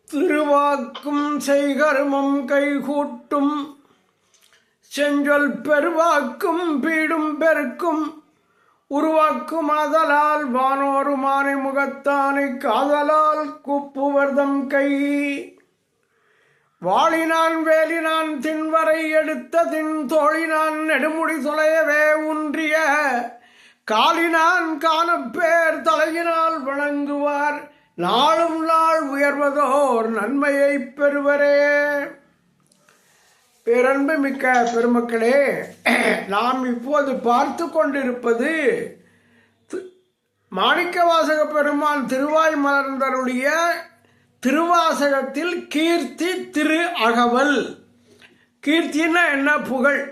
திருவாக்கும் செய்கர்மம் கைகூட்டும் செஞ்சொல் பெருவாக்கும் பீடும் பெருக்கும் உருவாக்கும் ஆதலால் வானோரு மானை முகத்தானை காதலால் குப்புவர்தம் கை வாளினான் வேலினான் தின்வரை எடுத்த தின் தோழினான் நெடுமுடி தொலையவே உன்றிய காலினான் காணப்பேர் தலையினால் வணங்குவார் நாளும் நாள் உயர்வதோர் நன்மையை பெறுவரே. பேரன்பு மிக்க பெருமக்களே, நாம் இப்போது பார்த்து கொண்டிருப்பது மாணிக்கவாசக பெருமான் திருவாய் மலர்ந்தருடைய திருவாசகத்தில் கீர்த்தி திரு அகவல். கீர்த்தின்னா என்ன? புகழ்.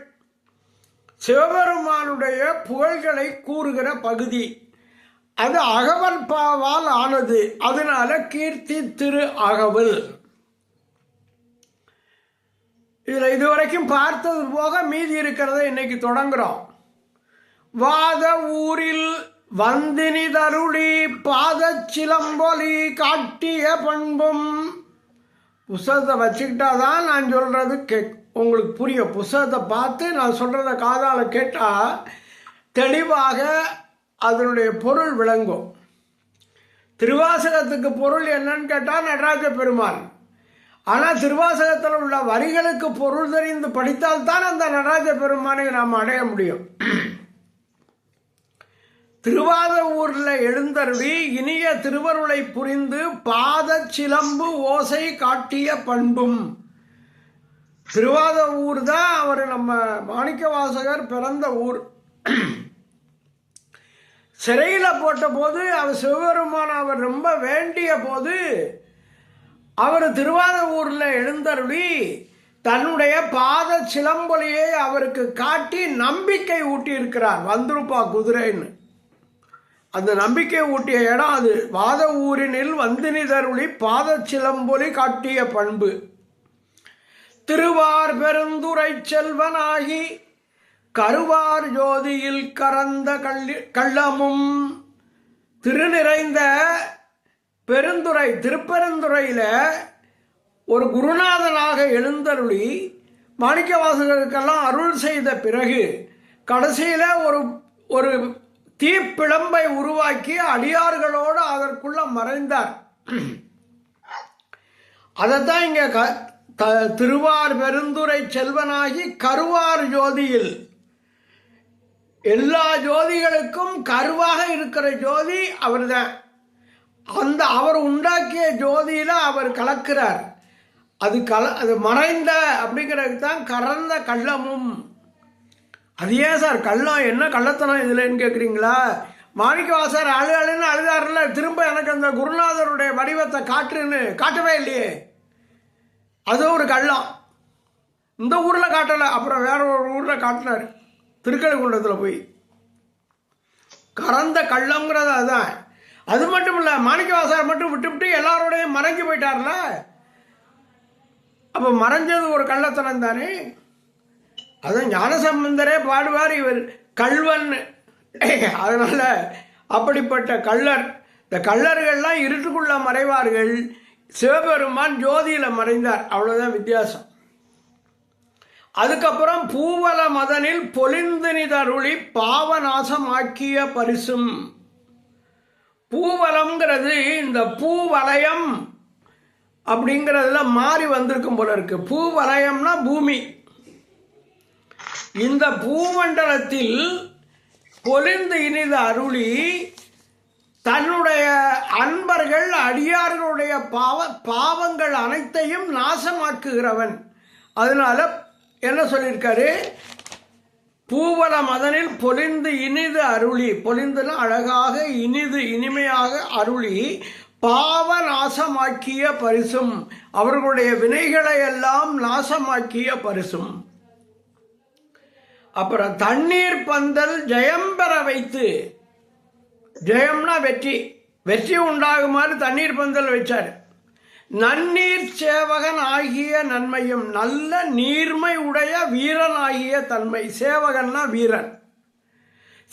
சிவபெருமானுடைய புகழ்களை கூறுகிற பகுதி. அது அகவல் பாவால் ஆனது. அதனால கீர்த்தி திரு அகவல். இதில் இதுவரைக்கும் பார்த்தது போக மீதி இருக்கிறத இன்னைக்கு தொடங்குறோம். வாத ஊரில் வந்தினிதருளி பாத சிலம்பொலி காட்டிய பண்பும். புஸ்தகத்தை வச்சுக்கிட்டாதான் நான் சொல்றது உங்களுக்கு புரியும். புஸ்தகத்தை பார்த்து நான் சொல்றத காதால கேட்டால் தெளிவாக அதனுடைய பொருள் விளங்கும். திருவாசகத்துக்கு பொருள் என்னன்னு கேட்டால் நடராஜ பெருமான். ஆனால் திருவாசகத்தில் உள்ள வரிகளுக்கு பொருள் தெரிந்து படித்தால்தான் அந்த நடராஜ பெருமானை நாம் அடைய முடியும். திருவாத ஊரில் எழுந்தருளி இனிய திருவருளை புரிந்து பாத சிலம்பு ஓசை காட்டிய பண்பும். திருவாத ஊர் தான் அவர் நம்ம மாணிக்கவாசகர் பிறந்த ஊர். சிறையில் போட்ட போது அவர் சிவபெருமான அவர் ரொம்ப வேண்டிய போது அவர் திருவாத ஊரில் எழுந்தருளி தன்னுடைய பாத சிலம்பொலியை அவருக்கு காட்டி நம்பிக்கை ஊட்டி இருக்கிறார். வந்துருப்பா குதிரைன்னு அந்த நம்பிக்கை ஊட்டிய இடம் அது. வாத ஊரினில் வந்தினிதருளி பாத சிலம்பொலி காட்டிய பண்பு. திருவார் பெருந்துரை செல்வனாகி கருவார் ஜோதியில் கறந்த கள்ளமும். திருநிறைந்த பெருந்துறை திருப்பெருந்துறையில் ஒரு குருநாதனாக எழுந்தருளி மாணிக்கவாசகருக்கெல்லாம் அருள் செய்த பிறகு கடைசியில் ஒரு தீப்பிழம்பை உருவாக்கி அடியார்களோடு அதற்குள்ள மறைந்தார். அதைத்தான் இங்கே திருவார் பெருந்துரை செல்வனாகி கருவார் ஜோதியில். எல்லா ஜோதிகளுக்கும் கருவாக இருக்கிற ஜோதி அவர் தான். அவர் உண்டாக்கிய ஜோதியில அவர் கலக்கிறார். அது மறைந்த அப்படிங்கிறது தான் கறந்த கள்ளமும். அது ஏன் சார் கள்ளம்? என்ன கள்ளத்தனம் இதுலன்னு கேட்குறீங்களா? மாணிக்கவாசர் அழுன்னு அழுதாருல, திரும்ப எனக்கு அந்த குருநாதருடைய வடிவத்தை காட்டுன்னு காட்டவே இல்லையே. அது ஒரு கள்ளம். இந்த ஊரில் காட்டலை, அப்புறம் வேற ஒரு ஊரில் காட்டினார், திருக்கழுக்குன்றத்தில் போய். கறந்த கள்ளங்கிறது அதுதான். அது மட்டும் இல்லை, மாணிக்கவாசகர் மட்டும் விட்டு எல்லாரோடையும் மறைஞ்சு போயிட்டார்ல. அப்போ மறைஞ்சது ஒரு கள்ளத்தனம் தானே. அதான் ஞானசம்பந்தரே பாடுவார், இவர் கள்வன். அதனால அப்படிப்பட்ட கள்ளர். இந்த கள்ளர்கள்லாம் இருட்டுக்குள்ள மறைவார்கள், சிவபெருமான் ஜோதியில மறைந்தார். அவ்வளவுதான் வித்தியாசம். அதுக்கப்புறம் பூவல மதனில் பொலிந்தினிதருளி பாவநாசமாக்கிய பரிசும். பூவலம்ங்கிறது இந்த பூவலயம் அப்படிங்கிறதுல மாறி வந்திருக்கும் போல இருக்கு. பூவலயம்னா பூமி. இந்த பூமண்டலத்தில் பொலிந்து இனித அருளி தன்னுடைய அன்பர்கள் அடியார்களுடைய பாவங்கள் அனைத்தையும் நாசமாக்குகிறவன். அதனால என்ன சொல்லியிருக்காரு? பூவல மதனில் பொலிந்து இனிது அருளி. பொலிந்துனா அழகாக, இனிது இனிமையாக அருளி பாவ நாசமாக்கிய பரிசும். அவர்களுடைய வினைகளை எல்லாம் நாசமாக்கிய பரிசும். அப்புறம் தண்ணீர் பந்தல் ஜெயம் பெற வைத்து. ஜெயம்னா வெற்றி, வெற்றி உண்டாகுமாறு தண்ணீர் பந்தல் வச்சார். நன்னீர் சேவகன் ஆகிய நன்மையும். நல்ல நீர்மை உடைய வீரன் ஆகிய தன்மை. சேவகன்னா வீரன்,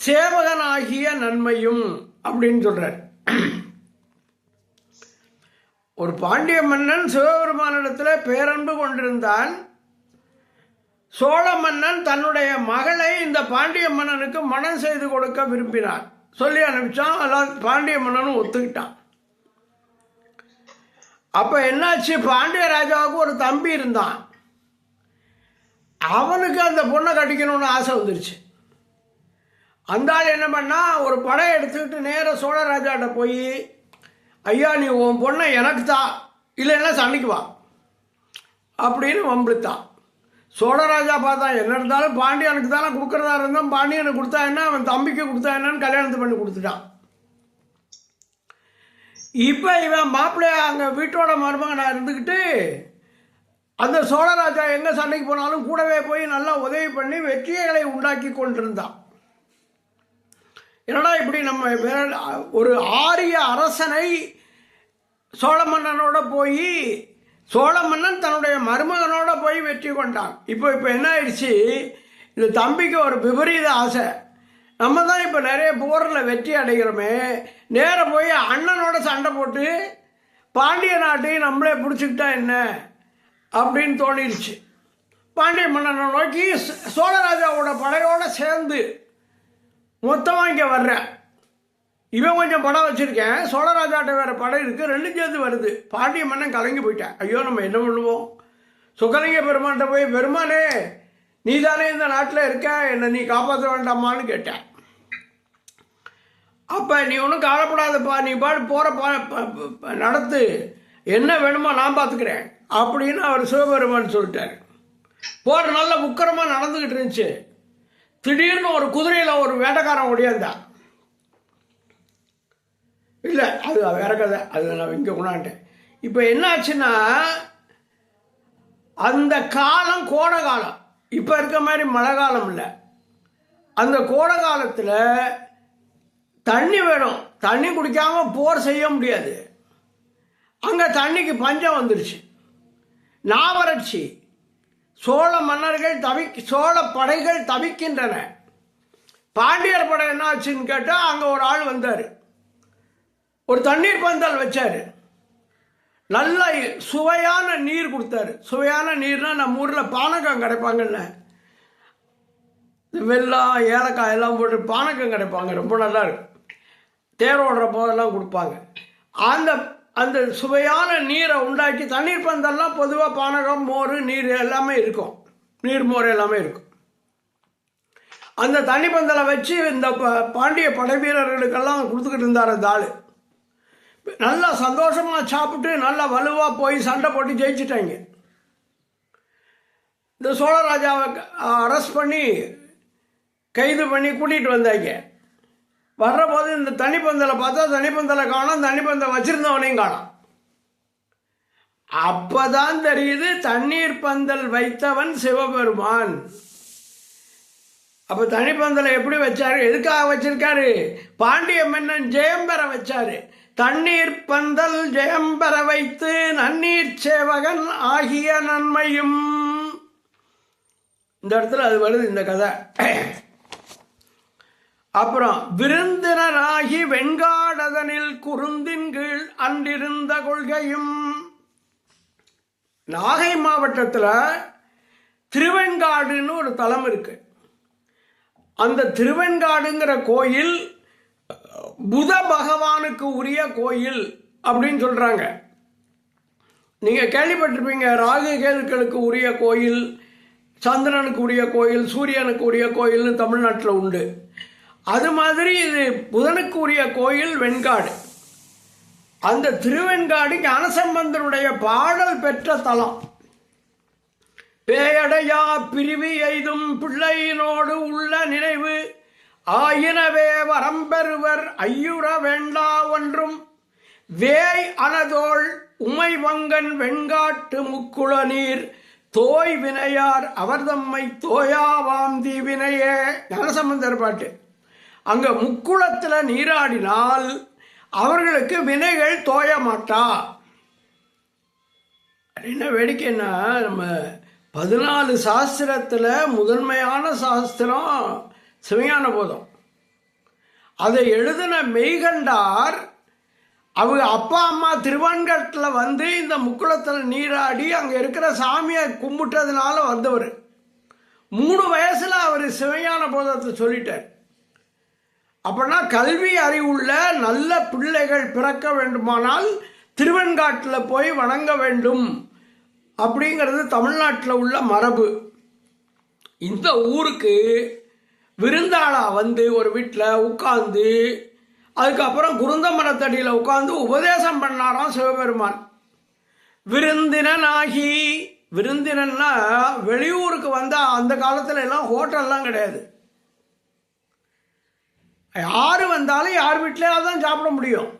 சேவகன் ஆகிய நன்மையும் அப்படின்னு சொல்றார். ஒரு பாண்டிய மன்னன் சிவபெருமானிடத்தில் பேரன்பு கொண்டிருந்தான். சோழ மன்னன் தன்னுடைய மகளை இந்த பாண்டிய மன்னனுக்கு மனம் செய்து கொடுக்க விரும்பினான். சொல்லி அனுப்பிச்சான். எல்லாம் பாண்டிய மன்னனும் ஒத்துக்கிட்டான். அப்போ என்னாச்சு, பாண்டிய ராஜாவுக்கு ஒரு தம்பி இருந்தான். அவனுக்கு அந்த பொண்ணை கட்டிக்கணும்னு ஆசை வந்துருச்சு. அந்த ஆள் என்ன பண்ணா, ஒரு படை எடுத்துக்கிட்டு நேராக சோழராஜாட்ட போய், ஐயா நீ உன் பொண்ணை எனக்கு தான், இல்லைன்னா சண்டைக்கு வா அப்படின்னு வம்பிழுத்தான். சோழராஜா பார்த்தான், என்ன இருந்தாலும் பாண்டியனுக்கு தானே கொடுக்குறதா இருந்தால் பாண்டியனுக்கு கொடுத்தா என்ன, அவன் தம்பிக்கு கொடுத்தா என்னன்னு கல்யாணத்தை பண்ணி கொடுத்துட்டான். இப்போ இவன் மாப்பிள்ளைய அங்கே வீட்டோட மருமகனாக இருந்துக்கிட்டு அந்த சோழராஜா எங்கே சண்டைக்கு போனாலும் கூடவே போய் நல்லா உதவி பண்ணி வெற்றிகளை உண்டாக்கி கொண்டிருந்தான். என்னடா இப்படி நம்ம ஒரு ஆரிய அரசனை சோழ மன்னனோட போய், சோழ மன்னன் தன்னுடைய மருமகனோட போய் வெற்றி கொண்டான். இப்போ என்ன ஆயிடுச்சு, இந்த தம்பிக்கு ஒரு விபரீத ஆசை. நம்ம தான் இப்போ நிறைய போரில் வெற்றி அடைகிறோமே, நேராக போய் அண்ணனோட சண்டை போட்டு பாண்டிய நாட்டையும் நம்மளே பிடிச்சிக்கிட்டா என்ன அப்படின்னு தோணிடுச்சு. பாண்டிய மன்னனை நோக்கி சோழராஜாவோட படையோடு சேர்ந்து மொத்தமாக இங்கே வர்றேன். இவன் கொஞ்சம் படம் வச்சுருக்கேன், சோழராஜாட்ட வேறு படம் இருக்குது, ரெண்டும் சேர்ந்து வருது. பாண்டிய மன்னன் கலங்கி போயிட்டேன். ஐயோ நம்ம என்ன பண்ணுவோம்? சுக்கலிங்க பெருமான்கிட்ட போய், பெருமானே நீ தானே இந்த நாட்டில் இருக்க, என்னை நீ காப்பாற்ற வேண்டாமான்னு கேட்டேன். அப்போ நீ ஒன்றும் கவலைப்படாதப்பா, நீ பாட்டு போகிற நடத்து, என்ன வேணுமோ நான் பார்த்துக்கிறேன் அப்படின்னு அவர் சிவபெருமான் சொல்லிட்டார். போகிற நல்ல உக்கரமாக நடந்துக்கிட்டு இருந்துச்சு. திடீர்னு ஒரு குதிரையில் ஒரு வேட்டைக்காரன் ஓடியாந்தான். இல்லை அது வேற கதை, அது நான் இங்கே கொண்டாண்டேன். இப்போ என்ன ஆச்சுன்னா, அந்த காலம் கோடை காலம், இப்போ இருக்க மாதிரி மழை காலம் இல்லை. அந்த கோடை காலத்தில் தண்ணி வேணும், தண்ணி குடிக்காமல் போர் செய்ய முடியாது. அங்கே தண்ணிக்கு பஞ்சம் வந்துருச்சு, நாவறட்சி. சோழ மன்னர்கள் சோழ படைகள் தவிக்கின்றன. பாண்டியர் படை என்ன ஆச்சுன்னு கேட்டால், அங்கே ஒரு ஆள் வந்தார், ஒரு தண்ணீர் பந்தல் வச்சார், நல்ல சுவையான நீர் கொடுத்தாரு. சுவையான நீர்னால் நம்ம ஊரில் பானகம் கிடைப்பாங்கல்ல, வெல்லம் ஏலக்காய் எல்லாம் போட்டு பானகம் கிடைப்பாங்க, ரொம்ப நல்லா இருக்கும். தேர் ஓடுற போதெல்லாம் கொடுப்பாங்க. அந்த அந்த சுவையான நீரை உண்டாக்கி, தண்ணீர் பந்தல்லாம் பொதுவாக பானகம் மோர் நீர் எல்லாமே இருக்கும், நீர் மோர் எல்லாமே இருக்கும். அந்த தண்ணி பந்தலை வச்சு இந்த பாண்டிய படை வீரர்களுக்கெல்லாம் கொடுத்துக்கிட்டு இருந்தார் அந்த ஆள். நல்லா சந்தோஷமாக சாப்பிட்டு நல்லா வலுவாக போய் சண்டை போட்டு ஜெயிச்சிட்டாங்க. இந்த சோழராஜாவை அரெஸ்ட் பண்ணி கைது பண்ணி கூட்டிகிட்டு வந்தாங்க. வர்றபோது இந்த தண்ணிப்பந்தலை பார்த்தா தண்ணிப்பந்தலை காணும், தண்ணிப்பந்தல் வச்சிருந்தவனையும் காணும். அப்பதான் தெரியுது தண்ணீர் பந்தல் வைத்தவன் சிவபெருமான். அப்ப தண்ணிப்பந்தலை எப்படி வச்சாரு, எதுக்காக வச்சிருக்காரு? பாண்டிய மன்னன் ஜெயம் பெற வச்சாரு. தண்ணீர் பந்தல் ஜெயம் பெற வைத்து நன்னீர் சேவகன் ஆகிய நன்மையும். இந்த இடத்துல அது வருது இந்த கதை. அப்புறம் விருந்தினராகி வெண்காடதனில் குறுந்தின் கீழ் அன்றிருந்த கொள்கையும். நாகை மாவட்டத்தில் திருவெண்காடுன்னு ஒரு தலம் இருக்கு. அந்த திருவெண்காடுங்கிற கோயில் புத பகவானுக்கு உரிய கோயில் அப்படின்னு சொல்றாங்க. நீங்க கேள்விப்பட்டிருப்பீங்க, ராகு கேதுக்களுக்கு உரிய கோயில், சந்திரனுக்கு உரிய கோயில், சூரியனுக்கு உரிய கோயில்னு தமிழ்நாட்டில் உண்டு. அது மாதிரி இது புதனுக்கு உரிய கோயில் வெண்காடு. அந்த திருவெண்காடு ஞானசம்பந்தருடைய பாடல் பெற்ற தலம். பேயடையா பிரிவி எய்தும் பிள்ளையினோடு உள்ள நினைவு ஆயினவே வரம்பெறுவர் ஐயுற வேண்டா ஒன்றும் வேய் அனதோள் உமை வங்கன் வெண்காட்டு முக்குள நீர் தோய் வினையார் அவர் தம்மை தோயாவாம் தீவினையே. ஞானசம்பந்தர் பாட்டு. அங்க முக்குளத்தில் நீராடினால் அவர்களுக்கு வினைகள் தோய மாட்டா. என்ன வேடிக்கைன்னா, நம்ம 14 சாஸ்திரத்தில் முதன்மையான சாஸ்திரம் சிவஞான போதம். அதை எழுதின மெய்கண்டார் அவங்க அப்பா அம்மா திருவான்காட்டில் வந்து இந்த முக்குளத்தில் நீராடி அங்கே இருக்கிற சாமியை கும்பிட்டதுனால வந்தவர். 3 வயசில் அவர் சிவஞான போதத்தை சொல்லிட்டார். அப்படின்னா கல்வி அறிவுள்ள நல்ல பிள்ளைகள் பிறக்க வேண்டுமானால் திருவெண்காட்டில் போய் வணங்க வேண்டும் அப்படிங்கிறது தமிழ்நாட்டில் உள்ள மரபு. இந்த ஊருக்கு விருந்தாளா வந்து ஒரு வீட்டில் உட்காந்து அதுக்கப்புறம் குருந்த மரத்தடியில் உட்காந்து உபதேசம் பண்ணாராம் சிவபெருமான். விருந்தினனாகி, விருந்தினன்னா வெளியூருக்கு வந்தால் அந்த காலத்தில் எல்லாம் ஹோட்டல்லாம் கிடையாது. யார் வந்தாலும் யார் வீட்டிலையாவது தான் சாப்பிட முடியும்.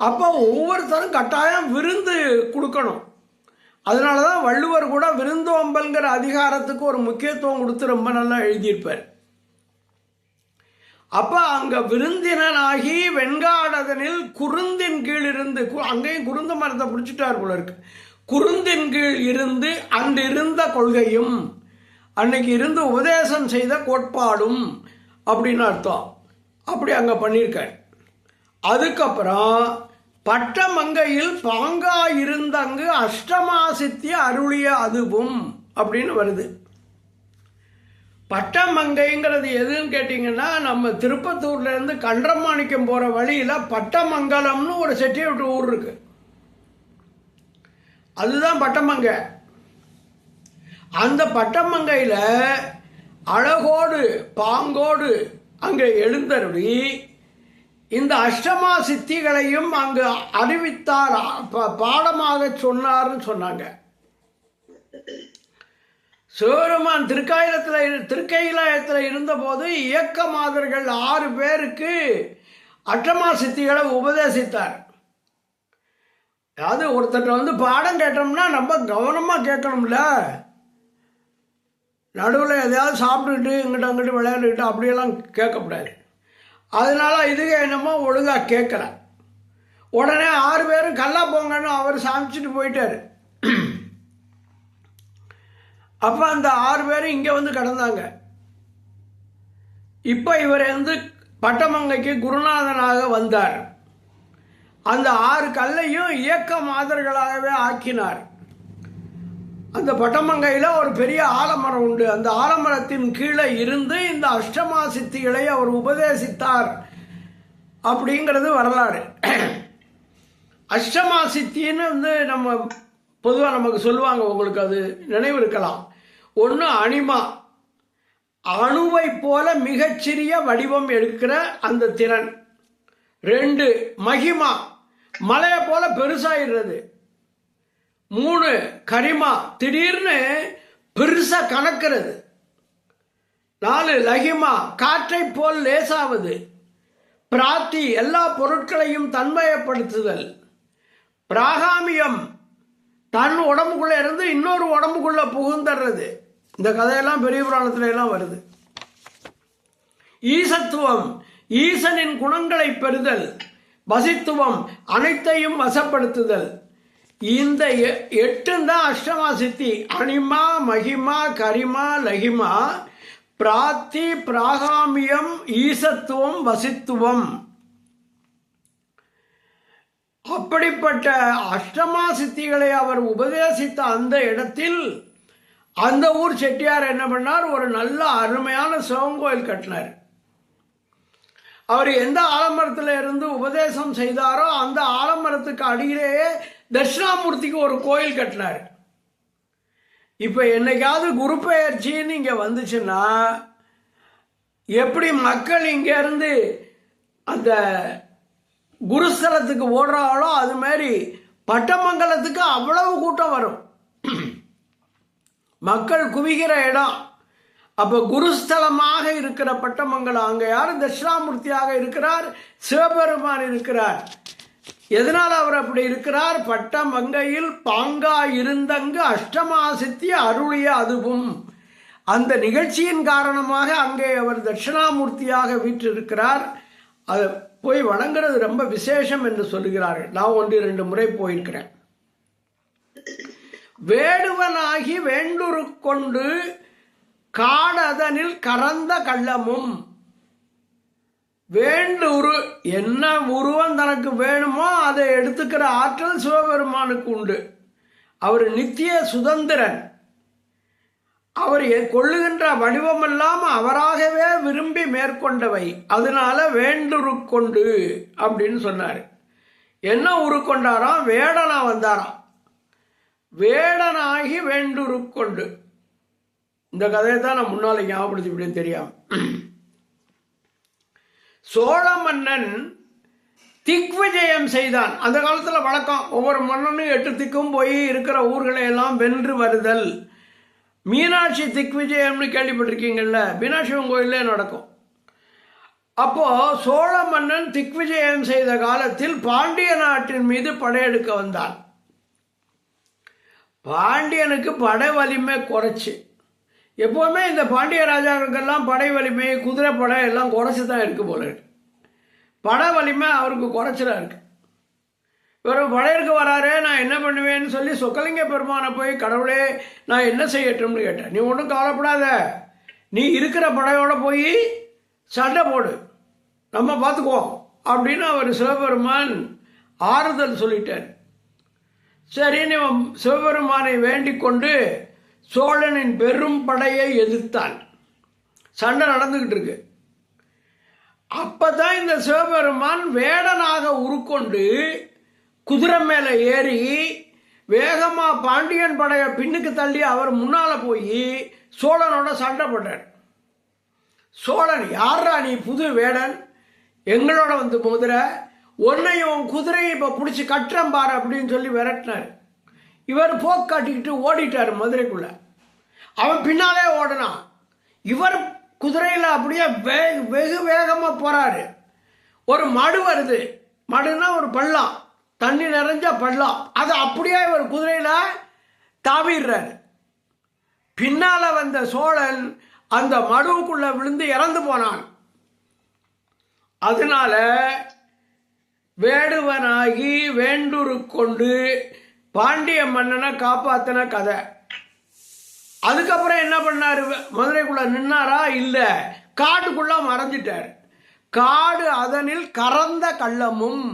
அப்போ ஒவ்வொருத்தரும் கட்டாயம் விருந்து கொடுக்கணும். அதனால தான் வள்ளுவர் கூட விருந்தோம்பல்ங்கிற அதிகாரத்துக்கு ஒரு முக்கியத்துவம் கொடுத்து ரொம்ப நல்லா எழுதியிருப்பார். அப்போ அங்கே விருந்தினனாகி வெண்காடதனில் குருந்தின் கீழ் இருந்து, அங்கேயும் குருந்த மரத்தை பிடிச்சிட்டார் போல இருக்கு, குருந்தின் கீழ் இருந்து அன்று இருந்த கொள்கையும் அன்னைக்கு இருந்து உபதேசம் செய்த கோட்பாடும் அப்படின்னு அர்த்தம். அப்படி அங்கே பண்ணியிருக்கார். அதுக்கப்புறம் பட்டமங்கையில் பாங்கா இருந்தங்கு அஷ்டமாசித்திய அருளிய அதுவும் அப்படின்னு வருது. பட்டமங்கைங்கிறது எதுன்னு கேட்டிங்கன்னா, நம்ம திருப்பத்தூர்லேருந்து கண்டமாணிக்கம் போகிற வழியில் பட்டமங்கலம்னு ஒரு செட்டியோட்டு ஊர் இருக்கு. அதுதான் பட்டமங்கை. அந்த பட்டமங்கையில் அழகோடு பாங்கோடு அங்கே எழுந்தருளி இந்த அஷ்டமா சித்திகளையும் அங்கு அறிவித்தார், பாடமாக சொன்னார்னு சொன்னாங்க. சிவபெருமான் திருக்கையிலாயத்தில் இருந்தபோது இயக்க மாதர்கள் 6 பேருக்கு அஷ்டமா சித்திகளை உபதேசித்தார். அதாவது ஒருத்தர் வந்து பாடம் கேட்டோம்னா நம்ம கவனமாக கேட்கணும்ல. நடுவில் எதையாவது சாப்பிட்டுக்கிட்டு இங்கிட்ட அங்கிட்டு விளையாண்டுக்கிட்டு அப்படியெல்லாம் கேட்கக்கூடாது. அதனால இதுக்கு என்னமோ ஒழுங்காக கேட்கல. உடனே 6 பேரும் கல்லா போங்கன்னு அவர் சாமிச்சிட்டு போயிட்டார். அப்போ அந்த 6 பேரும் இங்கே வந்து கடந்தாங்க. இப்போ இவர் வந்து பட்டமங்கைக்கு குருநாதனாக வந்தார். அந்த 6 கல்லையும் இயக்க மாதர்களாகவே ஆக்கினார். அந்த பட்டமங்கையில் ஒரு பெரிய ஆலமரம் உண்டு. அந்த ஆலமரத்தின் கீழே இருந்து இந்த அஷ்டமா சித்திகளை அவர் உபதேசித்தார் அப்படிங்கிறது வரலாறு. அஷ்டமா சித்தின்னு வந்து நம்ம பொதுவாக நமக்கு சொல்லுவாங்க, உங்களுக்கு அது நினைவு இருக்கலாம். 1 அனிமா, அணுவை போல மிகச்சிறிய வடிவம் எடுக்கிற அந்த திறன். 2 மகிமா, மலையை போல பெருசாயிடுறது. 3 கரிமா, திடீர்னு பெருசா கணக்கிறது. 4 லகிமா, காற்றை போல் லேசாவது. பிராத்தி, எல்லா பொருட்களையும் தன்மயப்படுத்துதல். பிராகாமியம், தன் உடம்புக்குள்ள இருந்து இன்னொரு உடம்புக்குள்ள புகுந்துடுறது. இந்த கதையெல்லாம் பெரிய புராணத்துல எல்லாம் வருது. ஈசத்துவம், ஈசனின் குணங்களை பெறுதல். வசித்துவம், அனைத்தையும் வசப்படுத்துதல். இந்த 8 தான் அஷ்டமா சித்தி. அனிமா, மகிமா, கரிமா, லகிமா, பிராத்தி, பிராகாமியம், ஈசத்துவம், வசித்துவம். அப்படிப்பட்ட அஷ்டமா சித்திகளை அவர் உபதேசித்த அந்த இடத்தில் அந்த ஊர் செட்டியார் என்ன பண்ணார், ஒரு நல்ல அருமையான சிவங்கோயில் கட்டினார். அவர் எந்த ஆலமரத்தில் இருந்து உபதேசம் செய்தாரோ அந்த ஆலமரத்துக்கு அடியிலேயே தட்சிணாமூர்த்திக்கு ஒரு கோயில் கட்டினார். இப்போ என்னைக்காவது குரு பெயர்ச்சின்னு இங்கே வந்துச்சுன்னா எப்படி மக்கள் இங்கேருந்து அந்த குருஸ்தலத்துக்கு ஓடுறாங்களோ அது மாதிரி பட்டமங்கலத்துக்கு அவ்வளவு கூட்டம் வரும். மக்கள் குவிகிற இடம். அப்போ குருஸ்தலமாக இருக்கிற பட்டமங்கலம், அங்கே யார் தட்சிணாமூர்த்தியாக இருக்கிறார்? சிவபெருமான் இருக்கிறார். எதனால் அவர் அப்படி இருக்கிறார்? பட்டமங்கையில் பாங்கா இருந்தங்கு அஷ்டமா சித்தி அருளிய அதுவும். அந்த நிகழ்ச்சியின் காரணமாக அங்கே அவர் தட்சிணாமூர்த்தியாக வீற்றிருக்கிறார். அதை போய் வணங்குறது ரொம்ப விசேஷம் என்று சொல்லுகிறார்கள். நான் 1-2 முறை போயிருக்கிறேன். வேடுவனாகி வேண்டுரு கொண்டு காடதனில் கறந்த கள்ளமும். வேண்டுரு என்ன உருவம் தனக்கு வேணுமோ அதை எடுத்துக்கிற ஆற்றல் சிவபெருமானுக்கு உண்டு. அவர் நித்திய சுதந்திரன். அவர் கொள்ளுகின்ற வடிவமெல்லாம் அவராகவே விரும்பி மேற்கொண்டவை. அதனால வேண்டுரு கொண்டு அப்படின்னு சொன்னார். என்ன உருக்கொண்டாராம்? வேடனா வந்தாராம். வேடனாகி வேண்டுரு கொண்டு. இந்த கதையை தான் நான் முன்னால ஞாபகப்படுத்தி தெரியாம. சோழ மன்னன் திக்விஜயம் செய்தான். அந்த காலத்தில் வழக்கம், ஒவ்வொரு மன்னனும் 8 திக்கும் போய் இருக்கிற ஊர்களை எல்லாம் வென்று வருதல். மீனாட்சி திக்விஜயம்னு கேள்விப்பட்டிருக்கீங்கள்ல, மீனாட்சி கோயிலே நடக்கும். அப்போ சோழ மன்னன் திக்விஜயம் செய்த காலத்தில் பாண்டிய நாட்டின் மீது படையெடுக்க வந்தான். பாண்டியனுக்கு படை வலிமை குறைச்சி. எப்போவுமே இந்த பாண்டிய ராஜாக்களுக்கெல்லாம் படை வலிமை, குதிரை படை எல்லாம் குறைச்சி தான் இருக்கு போல இருக்கு. படை வலிமை அவருக்கு குறைச்சலா இருக்கு. இவர் படையிற்கு வராரு, நான் என்ன பண்ணுவேன்னு சொல்லி சொக்கலிங்க பெருமானை போய், கடவுளே நான் என்ன செய்யட்டும்னு கேட்டேன். நீ ஒன்றும் கவலைப்படாத, நீ இருக்கிற படையோட போய் சண்டை போடு, நம்ம பார்த்துக்குவோம் அப்படின்னு அவர் சிவபெருமான் ஆறுதல் சொல்லிட்டார். சரின்னு சிவபெருமானை வேண்டிக் கொண்டு சோழனின் பெரும் படையை எதிர்த்தான். சண்டை நடந்துகிட்டு இருக்கு. அப்பதான் இந்த சிவபெருமான் வேடனாக உருக்கொண்டு குதிரை மேலே ஏறி வேகமா பாண்டியன் படையை பின்னுக்கு தள்ளி அவர் முன்னால போய் சோழனோட சண்டை போட்டார். சோழன், யாரா நீ புது வேடன், எங்களோட வந்து மோதிர, ஒன்னையும் குதிரையை இப்போ பிடிச்சி கட்டுறேன் பாரு அப்படின்னு சொல்லி விரட்டினார். இவர் போக்கு காட்டிக்கிட்டு ஓடிட்டார் மதுரைக்குள்ள. அவன் பின்னாலே ஓடினான். இவர் குதிரையில் அப்படியே வெகு வேகமாக போறாரு. ஒரு மடு வருது. மடுனா ஒரு பள்ளம், தண்ணி நிறைஞ்ச பள்ளம். அது அப்படியே இவர் குதிரையில் தாவிடுறாரு. பின்னால வந்த சோழன் அந்த மடுவுக்குள்ள விழுந்து இறந்து போனான். அதனால வேடுவனாகி வேண்டுரு கொண்டு பாண்டிய மன்னனை காப்பாத்தின கதை. அதுக்கப்புறம் என்ன பண்ணாரு? மதுரைக்குள்ள நின்னாரா? இல்ல, காட்டுக்குள்ள மறைஞ்சிட்டார். காடு அதனில் கறந்த கள்ளமும்,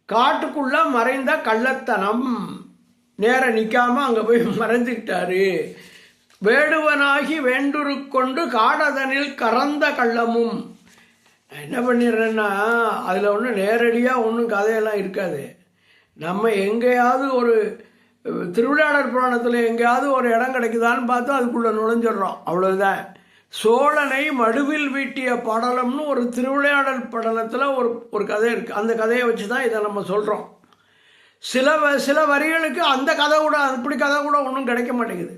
காட்டுக்குள்ள மறைந்த கள்ளத்தனம். நேர நிக்காம அங்க போய் மறைஞ்சுக்கிட்டாரு. வேடுவனாகி வேண்டுரு கொண்டு காடதனில் கறந்த கள்ளமும். என்ன பண்ணிடுறேன்னா, அதில் ஒன்றும் நேரடியாக ஒன்றும் கதையெல்லாம் இருக்காது. நம்ம எங்கேயாவது ஒரு திருவிளையாடல் புராணத்தில் எங்கேயாவது ஒரு இடம் கிடைக்குதான்னு பார்த்து அதுக்குள்ளே நுழைஞ்சிடுறோம், அவ்வளோதான். சோழனை மடுவில் வீட்டிய படலம்னு ஒரு திருவிளையாடல் படலத்தில் ஒரு கதை இருக்குது. அந்த கதையை வச்சு தான் இதை நம்ம சொல்கிறோம். சில வரிகளுக்கு அந்த கதை கூட, அப்படி கதை கூட ஒன்றும் கிடைக்க மாட்டேங்குது.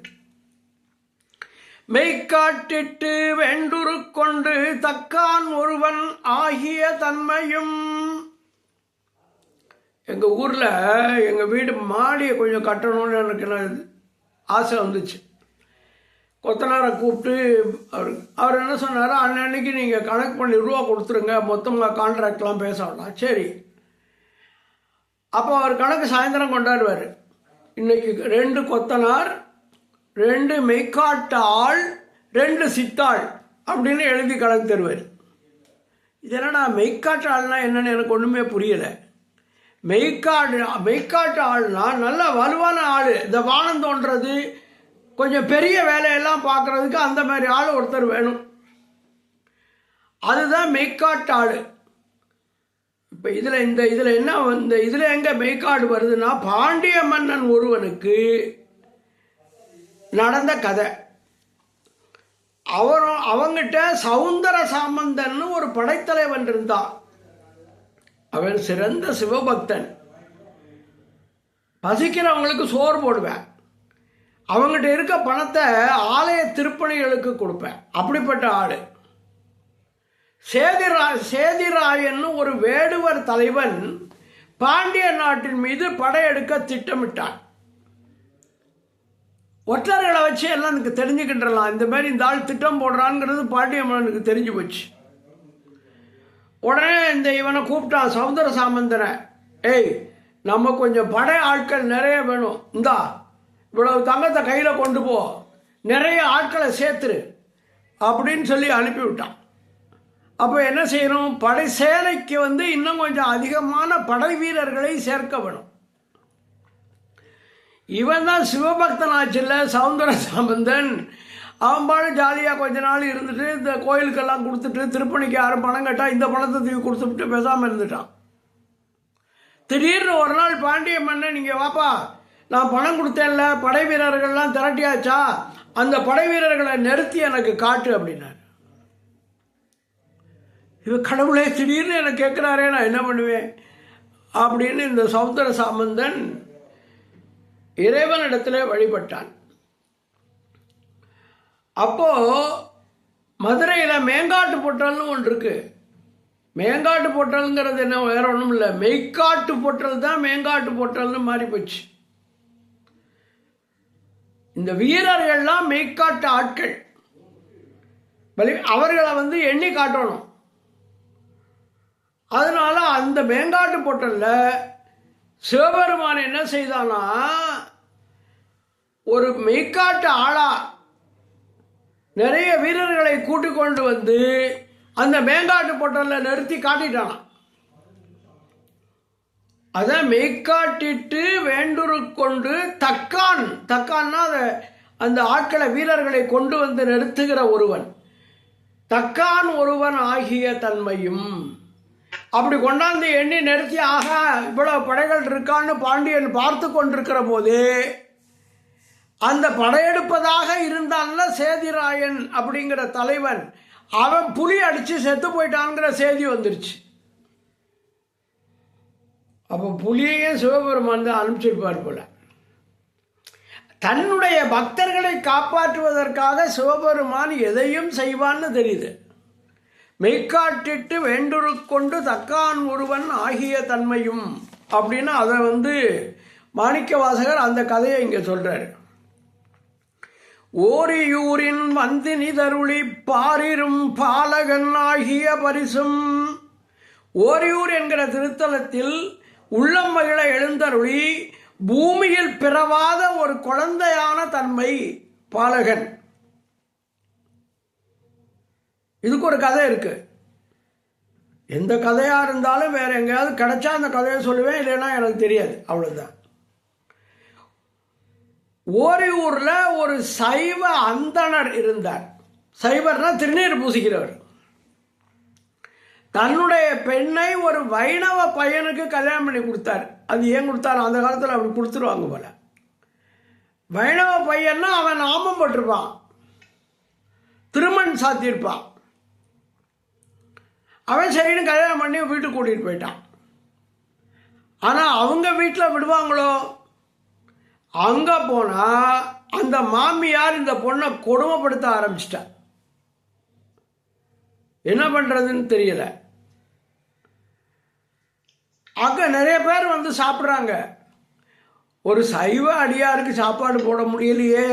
மெய்காட்டிட்டு வெண்டுரு கொண்டு தக்கான் ஒருவன் ஆகிய தன்மையும். எங்கள் ஊரில் எங்கள் வீடு மாடியை கொஞ்சம் கட்டணும்னு எனக்கு ஆசை வந்துச்சு. கொத்தனாரை கூப்பிட்டு அவர் என்ன சொன்னார், அன்னன்னைக்கு நீங்கள் கணக்கு பண்ணி ரூபா கொடுத்துருங்க, மொத்தமாக கான்ட்ராக்ட்லாம் பேச வேண்டாம். சரி. அப்போ அவர் கணக்கு சாயந்தரம் கொண்டாடுவார். இன்னைக்கு 2 கொத்தனார், 2 மெய்காட்டு ஆள், 2 சித்தாள் அப்படின்னு எழுதி கணக்கு தருவார். இது என்னடா மெய்காட்டு ஆள்னா என்னன்னு எனக்கு ஒன்றுமே புரியலை. மெய்காட்டு ஆள்னா நல்ல வலுவான ஆள், இந்த வானம் தோன்றது, கொஞ்சம் பெரிய வேலையெல்லாம் பார்க்கறதுக்கு அந்த மாதிரி ஆள் ஒருத்தர் வேணும். அதுதான் மெய்காட்டு ஆள். இப்போ இதில் என்ன, இதில் எங்கே மெய்காடு வருதுன்னா, பாண்டிய மன்னன் ஒருவனுக்கு நடந்த கதை. அவங்கிட்ட சவுந்தர சாமந்தன்னு ஒரு படைத்தலைவன் இருந்தான். அவன் சிறந்த சிவபக்தன். பசிக்கிறவங்களுக்கு சோறு போடுவேன். அவங்ககிட்ட இருக்க பணத்தை ஆலய திருப்பணிகளுக்கு கொடுப்பேன். அப்படிப்பட்ட ஆளு. சேதிராயன்னு ஒரு வேடுவர் தலைவன் பாண்டிய நாட்டின் மீது படையெடுக்க திட்டமிட்டான். ஒற்றர்களை வச்சு எல்லாம் எனக்கு தெரிஞ்சுக்கின்றலாம், இந்த மாதிரி இந்த ஆள் திட்டம் போடுறான்ங்கிறது பாண்டிய மன்னனுக்கு தெரிஞ்சு போச்சு. உடனே இவனை கூப்பிட்டான், சவுந்தர சாமந்தனை. ஏய், நம்ம கொஞ்சம் படை ஆட்கள் நிறைய வேணும், இந்தா இவ்வளவு தங்கத்தை கையில் கொண்டு போ, நிறைய ஆட்களை சேர்த்துரு அப்படின்னு சொல்லி அனுப்பிவிட்டான். அப்போ என்ன செய்யணும், படை சேனைக்கு இன்னும் கொஞ்சம் அதிகமான படை வீரர்களை சேர்க்க வேணும். இவன் தான் சிவபக்தன் ஆச்சுல்ல சௌந்தர சாமந்தன். அவன் பாடு ஜாலியாக கொஞ்ச நாள் இருந்துட்டு இந்த கோயிலுக்கெல்லாம் கொடுத்துட்டு திருப்பணிக்கு யாரும் பணம் கேட்டால் இந்த பணத்தை தூக்கி கொடுத்துட்டு பேசாமல் இருந்துட்டான். திடீர்னு ஒரு நாள் பாண்டிய மன்னன், நீங்கள் வாப்பா நான் பணம் கொடுத்தேன்ல, படை வீரர்கள்லாம் திரட்டியாச்சா, அந்த படை வீரர்களை நிறுத்தி எனக்கு காட்டு அப்படின்னார். இவன் கடவுளே திடீர்னு எனக்கு கேட்குறாரே நான் என்ன பண்ணுவேன் அப்படின்னு இந்த சௌந்தர சாமந்தன் இறைவனிடத்தில் வழிபட்டான். அப்போ மதுரையில் மேங்காட்டு பொட்டல்னு ஒன்று இருக்கு. மேங்காட்டு பொட்டல்ங்கிறது என்ன வேற ஒன்றும் இல்லை, மெய்க்காட்டு பொட்டல் தான் மேங்காட்டு பொட்டல்னு மாறி போச்சு. இந்த வீரர்கள்லாம் மெய்க்காட்டு ஆட்கள், அவர்களை எண்ணி காட்டணும். அதனால அந்த மேங்காட்டு பொட்டல்ல சிவபெருமான் என்ன செய்தானா, ஒரு மெய்க்காட்டு ஆளா நிறைய வீரர்களை கூட்டிக் கொண்டு அந்த மேங்காட்டு பொட்டல்ல நிறுத்தி காட்டிட்டானா. அதான் மெய்க்காட்டிட்டு வேண்டுரு கொண்டு தக்கான்னா அந்த ஆட்களை வீரர்களை கொண்டு நிறுத்துகிற ஒருவன், தக்கான் ஒருவன் ஆகிய தன்மையும். அப்படி கொண்டாந்து எண்ணி நிறுத்தி ஆகா இவ்வளவு படைகள் இருக்கான்னு பாண்டியன் பார்த்து கொண்டிருக்கிற போது அந்த படையெடுப்பதாக இருந்தான்ல சேதிராயன் அப்படிங்கிற தலைவன், அவன் புலி அடிச்சு செத்து போயிட்டான்ங்கிற செய்தி வந்துருச்சு. அப்போ புலியையும் சிவபெருமான் தான் அனுப்பிச்சிருப்பார் போல. தன்னுடைய பக்தர்களை காப்பாற்றுவதற்காக சிவபெருமான் எதையும் செய்வான்னு தெரியுது. மெய்க்காட்டிட்டு வேண்டுரு கொண்டு தக்கான் ஒருவன் ஆகிய தன்மையும் அப்படின்னு அதை மாணிக்க வாசகர் அந்த கதையை இங்கே சொல்றாரு. ஓரியூரின் நிதருளி பாரிரும் பாலகன் ஆகிய பரிசும். ஓரியூர் என்கிற திருத்தலத்தில் உள்ளம் மகிழ எழுந்தருளி பூமியில் பிறவாத ஒரு குழந்தையான தன்மை பாலகன். இதுக்கு ஒரு கதை இருக்கு. எந்த கதையா இருந்தாலும் வேற எங்கேயாவது கிடைச்சா அந்த கதையை சொல்லுவேன், இல்லைன்னா எனக்கு தெரியாது, அவ்வளவுதான். ஓரியூர்ல ஒரு சைவ அந்தணர் இருந்தார். சைவர்னா திருநீர் பூசிக்கிறவர். தன்னுடைய பெண்ணை ஒரு வைணவ பையனுக்கு கல்யாணம் பண்ணி கொடுத்தார். அது ஏன் கொடுத்தாரு, அந்த காலத்தில் அப்படி கொடுத்துருவாங்க போல. வைணவ பையன்னா அவன் நாமம் போட்டிருப்பான், திருமண் சாத்தியிருப்பான். அவன் சரின்னு கல்யாணம் பண்ணி வீட்டுக்கு கூட்டிகிட்டு போயிட்டான். ஆனால் அவங்க வீட்டில் விடுவாங்களோ, அங்கே போனால் அந்த மாமியார் இந்த பொண்ணை கொடுமைப்படுத்த ஆரம்பிச்சிட்டா. என்ன பண்ணுறதுன்னு தெரியல. அங்கே நிறைய பேர் சாப்பிட்றாங்க. ஒரு சைவ அடியாருக்கு சாப்பாடு போட முடியலையே,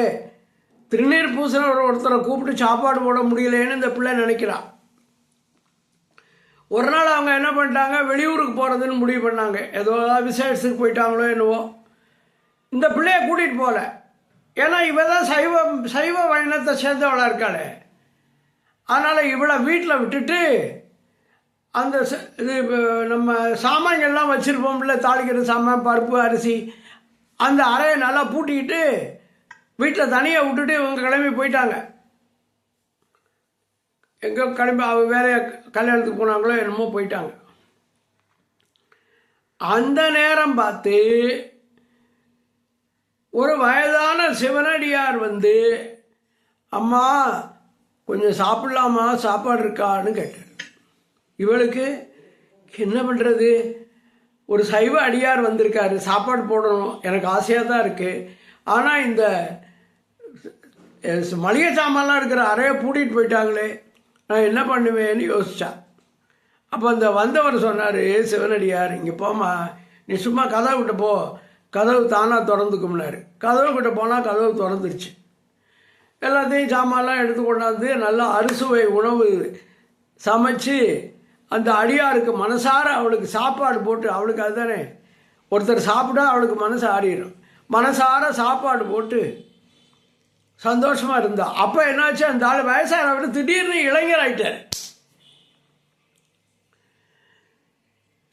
திருநீர் பூசண ஒருத்தரை கூப்பிட்டு சாப்பாடு போட முடியலையேன்னு இந்த பிள்ளை நினைக்கிறான். ஒரு நாள் அவங்க என்ன பண்ணிட்டாங்க, வெளியூருக்கு போகிறதுன்னு முடிவு பண்ணாங்க. ஏதோ விசேஷத்துக்கு போயிட்டாங்களோ என்னவோ. இந்த பிள்ளையை கூட்டிகிட்டு போகல, ஏன்னா இவ தான் சைவ வைணத்தை சேர்ந்தவளாக இருக்காளே. அதனால் இவளை வீட்டில் விட்டுட்டு அந்த இது நம்ம சாமான்கள்லாம் வச்சுருப்போம்ல, தாளிக்கிற சாமான், பருப்பு, அரிசி, அந்த அறையை நல்லா பூட்டிக்கிட்டு வீட்டில் தனியாக விட்டுட்டு இவங்க கிளம்பி போயிட்டாங்க. எங்கே கிளம்பி வேற கல்யாணத்துக்கு போனாங்களோ என்னமோ போயிட்டாங்க. அந்த நேரம் பார்த்து ஒரு வயதான சிவனடியார் அம்மா கொஞ்சம் சாப்பிடலாமா, சாப்பாடு இருக்கான்னு கேட்டார். இவளுக்கு என்ன பண்ணுறது, ஒரு சைவ அடியார் வந்திருக்காரு, சாப்பாடு போடணும், எனக்கு ஆசையாக தான் இருக்குது. ஆனால் இந்த மளிகை சாமான்லாம் இருக்கிற அறையை பூட்டிகிட்டு போயிட்டாங்களே, நான் என்ன பண்ணுவேன்னு யோசித்தா. அப்போ அந்த வந்தவர் சொன்னார், சிவனடியார் இங்கே போமா, நீ சும்மா கதவு விட்டு போ, கதவு தானாக திறந்துக்கும்னாரு. கதவு கிட்ட போனால் கதவு திறந்துருச்சு. எல்லாத்தையும் சாமான்லாம் எடுத்து கொண்டாந்து நல்லா அறுசுவை உணவு சமைச்சு அந்த அடியாருக்கு மனசார அவளுக்கு சாப்பாடு போட்டு, அவளுக்கு அதுதானே ஒருத்தர் சாப்பிட்டா அவளுக்கு மனசு ஆறிடும், மனசார சாப்பாடு போட்டு சந்தோஷமாக இருந்தா. அப்போ என்னாச்சு, அந்த ஆள் வயசானவர் திடீர்னு இளைஞர் ஆயிட்டார்.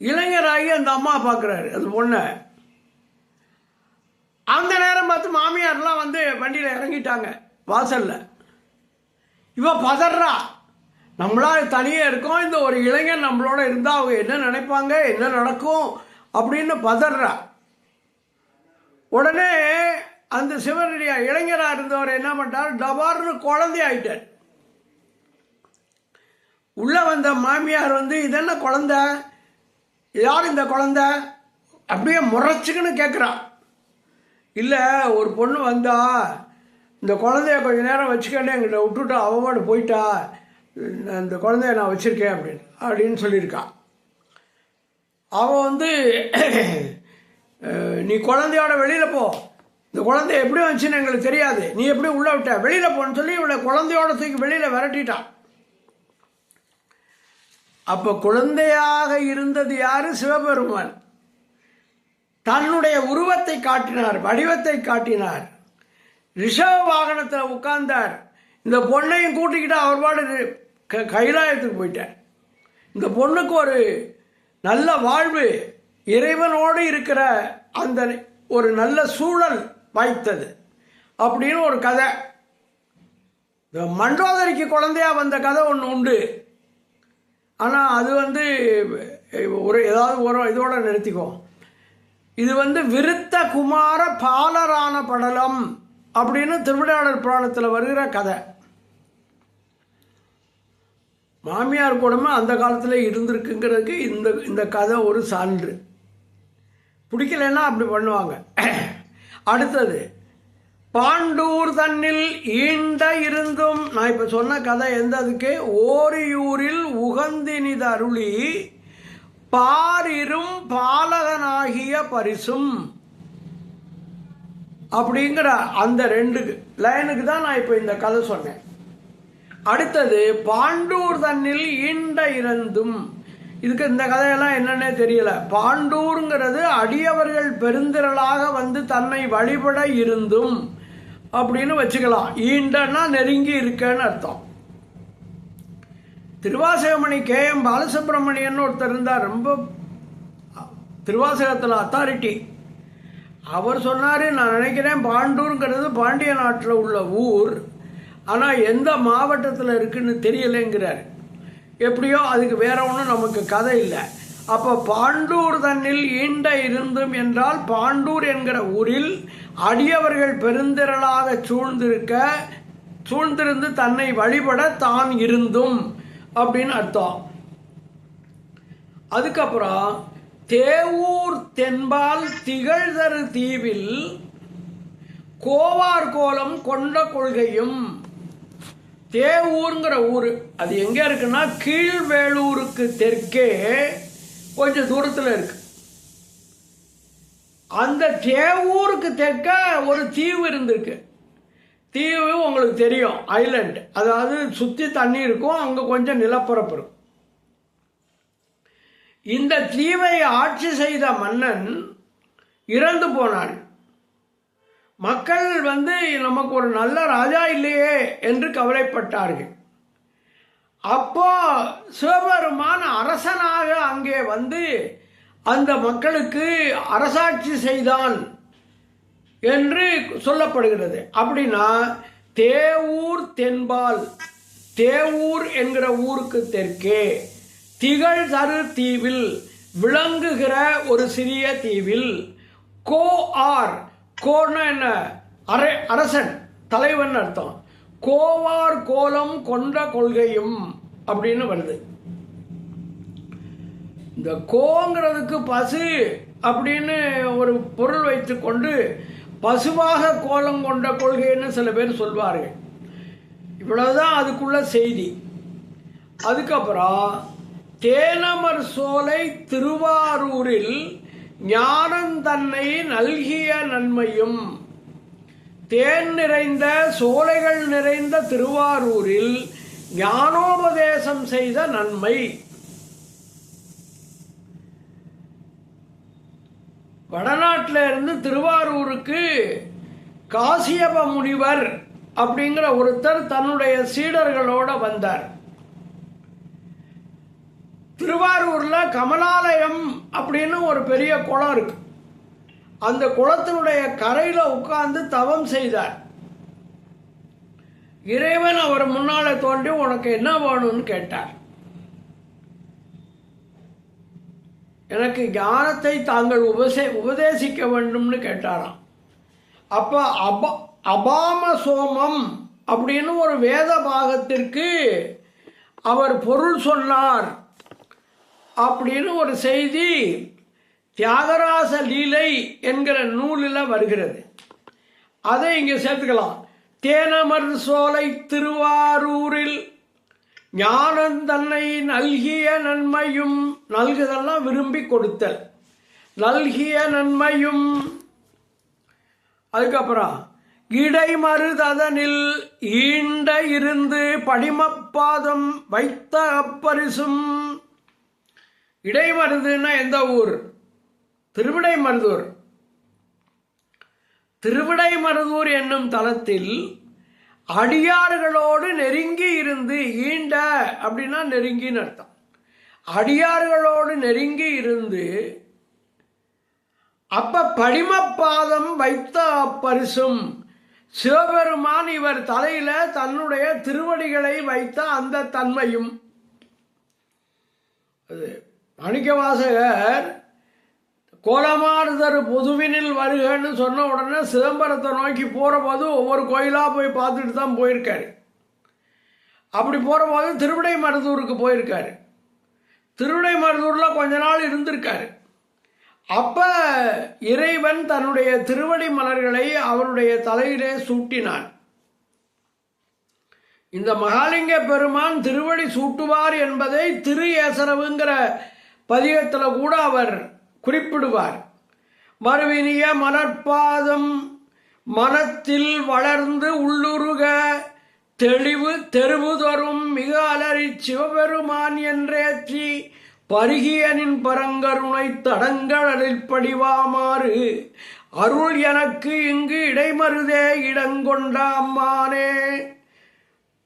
இளைஞராகி அந்த அம்மா பார்க்குறாரு அது பொண்ணை. அந்த நேரம் பார்த்து மாமியார்லாம் வந்து வண்டியில் இறங்கிட்டாங்க வாசலில். இவ பதறா, நம்மளா தனியே இருக்கோம், இந்த ஒரு இளைஞன் நம்மளோட இருந்தால் அவங்க என்ன நினைப்பாங்க, என்ன நடக்கும் அப்படின்னு பதறா. உடனே அந்த சிவனடியா இளைஞராக இருந்தவர் என்ன பண்ணிட்டார், டபார்னு குழந்தை ஆயிட்டார். உள்ளே வந்த மாமியார் வந்து இதென்ன குழந்தை, யார் இந்த குழந்தை அப்படியே முறைச்சிக்கின்னு கேட்குறா. இல்லை, ஒரு பொண்ணு வந்தா இந்த குழந்தைய கொஞ்சம் நேரம் வச்சுக்கண்டே எங்கிட்ட விட்டுட்டா, அவமாடு போயிட்டா, இந்த குழந்தைய நான் வச்சுருக்கேன் அப்படின்னு சொல்லியிருக்கா. அவன் வந்து நீ குழந்தையோட வெளியில் போ, இந்த குழந்தைய எப்படி வந்துச்சுன்னு எங்களுக்கு தெரியாது, நீ எப்படி உள்ளே விட்ட, வெளியில் போன்னு சொல்லி இவளை குழந்தையோட தூக்கி வெளியில் விரட்டிட்டான். அப்போ குழந்தையாக இருந்தது யாரு? சிவபெருமான். தன்னுடைய உருவத்தை காட்டினார், வடிவத்தை காட்டினார். ரிஷப வாகனத்தில் உட்கார்ந்தார். இந்த பொண்ணையும் கூட்டிக்கிட்டு அவர் பாடு கைலாயத்துக்கு போயிட்டார். இந்த பொண்ணுக்கு ஒரு நல்ல வாழ்வு, இறைவனோடு இருக்கிற அந்த ஒரு நல்ல சூழல் வாய்த்தது அப்படின்னு ஒரு கதை. இந்த மண்டோதரிக்கு குழந்தையா வந்த கதை ஒன்று உண்டு. ஆனால் அது வந்து ஒரு ஏதாவது ஒரு இதோட நிறுத்திக்கோ. இது வந்து விருத்த குமார பாலரான படலம் அப்படின்னு திருவிளையாடல் புராணத்தில் வருகிற கதை. மாமியார் கொடுமை அந்த காலத்தில் இருந்திருக்குங்கிறதுக்கு இந்த கதை ஒரு சான்று. பிடிக்கலைன்னா அப்படி பண்ணுவாங்க. அடுத்தது, பாண்டூர் தன்னில் ஈண்ட இருந்தும், நான் இப்போ சொன்ன கதை எந்த அதுக்கு, ஓரியூரில் உகந்தினித அருளி பாரிரும் பாலகனாகிய பரிசும் அப்படிங்கிற அந்த 2 லைனுக்கு தான் நான் இப்போ இந்த கதை சொன்னேன். அடுத்தது, பாண்டூர் தன்னில் ஈண்ட இருந்தும், இதுக்கு இந்த கதையெல்லாம் என்னன்னே தெரியல. பாண்டூருங்கிறது அடியவர்கள் பெருந்திரளாக வந்து தன்னை வழிபட இருந்தும் அப்படின்னு வச்சுக்கலாம். ஈண்டன்னா நெருங்கி இருக்கன்னு அர்த்தம். திருவாசகமணி KM பாலசுப்ரமணியன் ஒருத்தர் இருந்தார், ரொம்ப திருவாசகத்தில் அத்தாரிட்டி. அவர் சொன்னார், நான் நினைக்கிறேன் பாண்டூருங்கிறது பாண்டிய நாட்டில் உள்ள ஊர், ஆனால் எந்த மாவட்டத்தில் இருக்குன்னு தெரியலைங்கிறார். எப்படியோ அதுக்கு வேற ஒன்றும் நமக்கு கதை இல்லை. அப்போ பாண்டூர் தன்னில் ஈண்ட இருந்தும் என்றால் பாண்டூர் என்கிற ஊரில் அடியவர்கள் பெருந்திரளாக சூழ்ந்திருந்து தன்னை வழிபட தான் இருந்தும் அப்படின்னு அர்த்தம். அதுக்கப்புறம், தேவூர் தென்பால் திகழ்தரு தீவில் கோவார் கோலம் கொண்ட கொள்கையும். தேவூருங்கிற ஊர் அது எங்கே இருக்குன்னா கீழ்வேளூருக்கு தெற்கே கொஞ்சம் தூரத்தில் இருக்கு. அந்த தேவூருக்கு தெற்க ஒரு தீவு இருந்திருக்கு. தீவு உங்களுக்கு தெரியும், ஐலண்ட், அதாவது சுற்றி தண்ணி இருக்கும், அங்கே கொஞ்சம் நிலப்பரப்பு இருக்கும். இந்த தீவை ஆட்சி செய்த மன்னன் இறந்து போனான். மக்கள் வந்து நமக்கு ஒரு நல்ல ராஜா இல்லையே என்று கவலைப்பட்டார்கள். அப்போ சிவபெருமான் அரசனாக அங்கே வந்து அந்த மக்களுக்கு அரசாட்சி செய்தான் என்று சொல்லப்படுகிறது. அப்படின்னா தேவூர் தென்பால், தேவூர் என்கிற ஊருக்கு தெற்கே திகழ் தரு தீவில் விளங்குகிற ஒரு சிறிய தீவில் கோ ஆர், கோன்னா என்ன, அரசன், தலைவன் அர்த்தம், கோவார் கோலம் கொண்ட கொள்கையும் அப்படின்னு வருது. இந்த கோங்கிறதுக்கு பசு அப்படின்னு ஒரு பொருள் வைத்து கொண்டு பசுவாக கோலம் கொண்ட கொள்கைன்னு சில பேர் சொல்வார்கள். இவ்வளவுதான் அதுக்குள்ள செய்தி. அதுக்கப்புறம், தேனமர் சோலை திருவாரூரில் ஞானந்தன்னை நல்கிய நன்மையும். தேன் நிறைந்த சோலைகள் நிறைந்த திருவாரூரில் ஞானோபதேசம் செய்த நன்மை. வடநாட்டில் இருந்து திருவாரூருக்கு காசியப முனிவர் அப்படிங்கிற ஒருத்தர் தன்னுடைய சீடர்களோட வந்தார். திருவாரூரில் கமலாலயம் அப்படின்னு ஒரு பெரிய குளம் இருக்கு. அந்த குளத்தினுடைய கரையில் உட்கார்ந்து தவம் செய்தார். இறைவன் அவர் முன்னால தோன்றி உனக்கு என்ன வேணும்னு கேட்டார். எனக்கு ஞானத்தை தாங்கள் உபதேசிக்க வேண்டும்னு கேட்டாராம். அப்போ அபாம சோமம் அப்படின்னு ஒரு வேத பாகத்திற்கு அவர் பொருள் சொன்னார் அப்படின்னு ஒரு செய்தி தியாகராச லீலை என்கிற நூலில் வருகிறது. அதை இங்கே சேர்த்துக்கலாம். தேனமர் சோலை திருவாரூரில் ஞானந்தன்னை நல்கிய நன்மையும், நல்குதெல்லாம் விரும்பி கொடுத்தல், நல்கிய நன்மையும். அதுக்கப்புறம் இடைமருதனில் ஈண்ட இருந்து படிமப்பாதம் வைத்த அப்பரிசும். இடைமருதுன்னா எந்த ஊர்? திருவிடைமருதூர். திருவிடைமருதூர் என்னும் தலத்தில் அடியார்களோடு நெருங்கி இருந்து, ஈண்ட அப்படின்னா நெருங்கின்னு அர்த்தம், அடியார்களோடு நெருங்கி இருந்து அப்ப படிமப்பாதம் வைத்த அப்பரிசும், சிவபெருமான் இவர் தலையில தன்னுடைய திருவடிகளை வைத்த அந்த தன்மையும். மாணிக்கவாசகர் கோலமாறுதரு பொதுவினில் வருகன்னு சொன்ன உடனே சிதம்பரத்தை நோக்கி போகிற போது ஒவ்வொரு கோயிலாக போய் பார்த்துட்டு தான் போயிருக்காரு. அப்படி போகிற போது திருவிடைமருதூருக்கு போயிருக்காரு. திருவிடைமருதூரில் கொஞ்ச நாள் இருந்திருக்காரு. அப்போ இறைவன் தன்னுடைய திருவடி மலர்களை அவருடைய தலையிலே சூட்டினான். இந்த மகாலிங்க பெருமான் திருவடி சூட்டுவார் என்பதை திரு ஏசரவுங்கிற பதிகத்தில் கூட அவர் குறிப்பிடுவார். மறுவினிய மலர்பாதம் மனத்தில் வளர்ந்து உள்ளுருக தெளிவு தெருவுதொரும் மிக அலறி சிவபெருமான் என்றேற்றி பருகியனின் பரங்கருணை தடங்களில் படிவாமாறு அருள் எனக்கு இங்கு இடைமருதே இடங்கொண்ட அம்மானே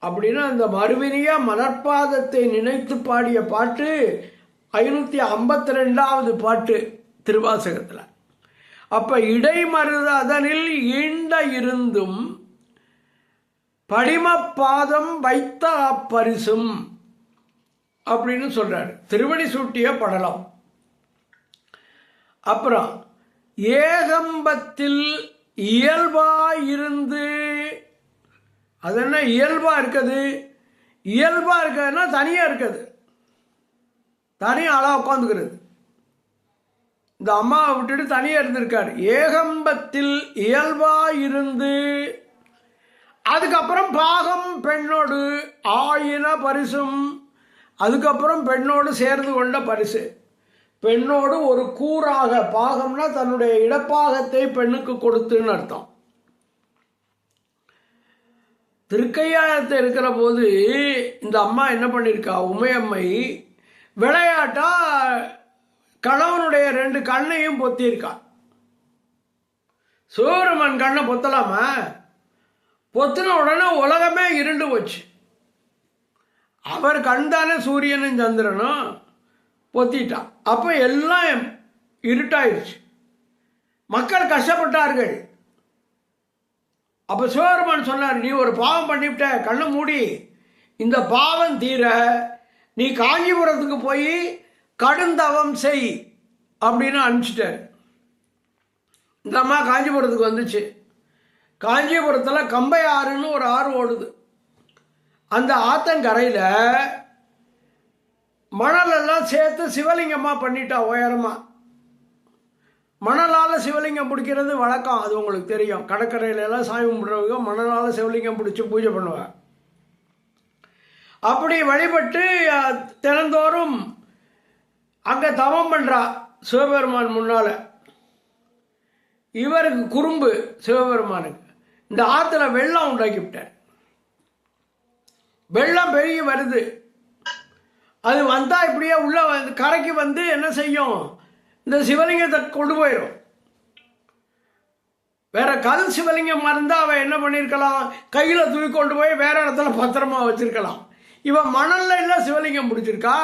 அப்படின்னு அந்த மறுவினிய மலர்பாதத்தை நினைத்து பாடிய பாட்டு 552வது பாட்டு திருவாசகத்தில். அப்ப இடைமருதனில் ஈண்ட இருந்தும் படிமப்பாதம் வைத்த அப்பரிசும் அப்படின்னு சொல்றாரு. திருவடி சூட்டிய படலம். அப்புறம் ஏகம்பத்தில் இயல்பாயிருந்து, அது என்ன இயல்பா இருக்குது? இயல்பா இருக்கிறதுனா தனியா இருக்குது, தனியாக ஆளாக உட்காந்துக்கிறது. இந்த அம்மாவை விட்டுட்டு தனியாக இருந்திருக்காரு. ஏகம்பத்தில் இயல்பாயிருந்து, அதுக்கப்புறம் பாகம் பெண்ணோடு ஆயின பரிசும், அதுக்கப்புறம் பெண்ணோடு சேர்ந்து கொண்ட பரிசு. பெண்ணோடு ஒரு கூறாக, பாகம்னா தன்னுடைய இடப்பாகத்தை பெண்ணுக்கு கொடுத்துன்னு அர்த்தம். திருக்கையாயத்தை இருக்கிற போது இந்த அம்மா என்ன பண்ணியிருக்கா, உமையம்மை விளையாட்டா கணவனுடைய 2 கண்ணையும் பொத்தியிருக்கா. சிவபெருமான் கண்ணை பொத்தலாமா? பொத்தின உடனே உலகமே இருண்டு போச்சு. அவர் கண் தானே சூரியனும் சந்திரனும், பொத்திட்டான். அப்போ எல்லாம் இருட்டாயிடுச்சு, மக்கள் கஷ்டப்பட்டார்கள். அப்போ சிவபெருமான் சொன்னார், நீ ஒரு பாவம் பண்ணிவிட்ட, கண்ணை மூடி, இந்த பாவம் தீர நீ காஞ்சிபுரத்துக்கு போய் கடுந்தவம் செய் அப்படின்னு அனுப்பிச்சிட்டார். இந்த அம்மா காஞ்சிபுரத்துக்கு வந்துச்சு. காஞ்சிபுரத்தில் கம்பை ஆறுன்னு ஒரு ஆறு ஓடுது. அந்த ஆத்தங்கரையில் மணலெல்லாம் சேர்த்து சிவலிங்கமாக பண்ணிட்டா. உயரமாக மணலால் சிவலிங்கம் பிடிக்கிறது வழக்கம், அது உங்களுக்கு தெரியும். கடற்கரையிலலாம் சாமி கும்பிட்றவங்க மணலால் சிவலிங்கம் பிடிச்சி பூஜை பண்ணுவாங்க. அப்படி வழிபட்டு தினந்தோறும் அங்கே தவம் பண்ணுறா சிவபெருமான் முன்னால். இவருக்கு குறும்பு சிவபெருமானுக்கு. இந்த ஆற்றுல வெள்ளம் உண்டாக்கிவிட்டார். வெள்ளம் பெருகி வருது. அது வந்தால் இப்படியே உள்ள கரைக்கு வந்து என்ன செய்யும், இந்த சிவலிங்கத்தை கொண்டு போயிடும். வேற கல் சிவலிங்கம் இருந்தால் அவன் என்ன பண்ணியிருக்கலாம், கையில் தூக்கி கொண்டு போய் வேற இடத்துல பத்திரமா வச்சிருக்கலாம். இவன் மணல்ல இல்லை சிவலிங்கம் பிடிச்சிருக்கா.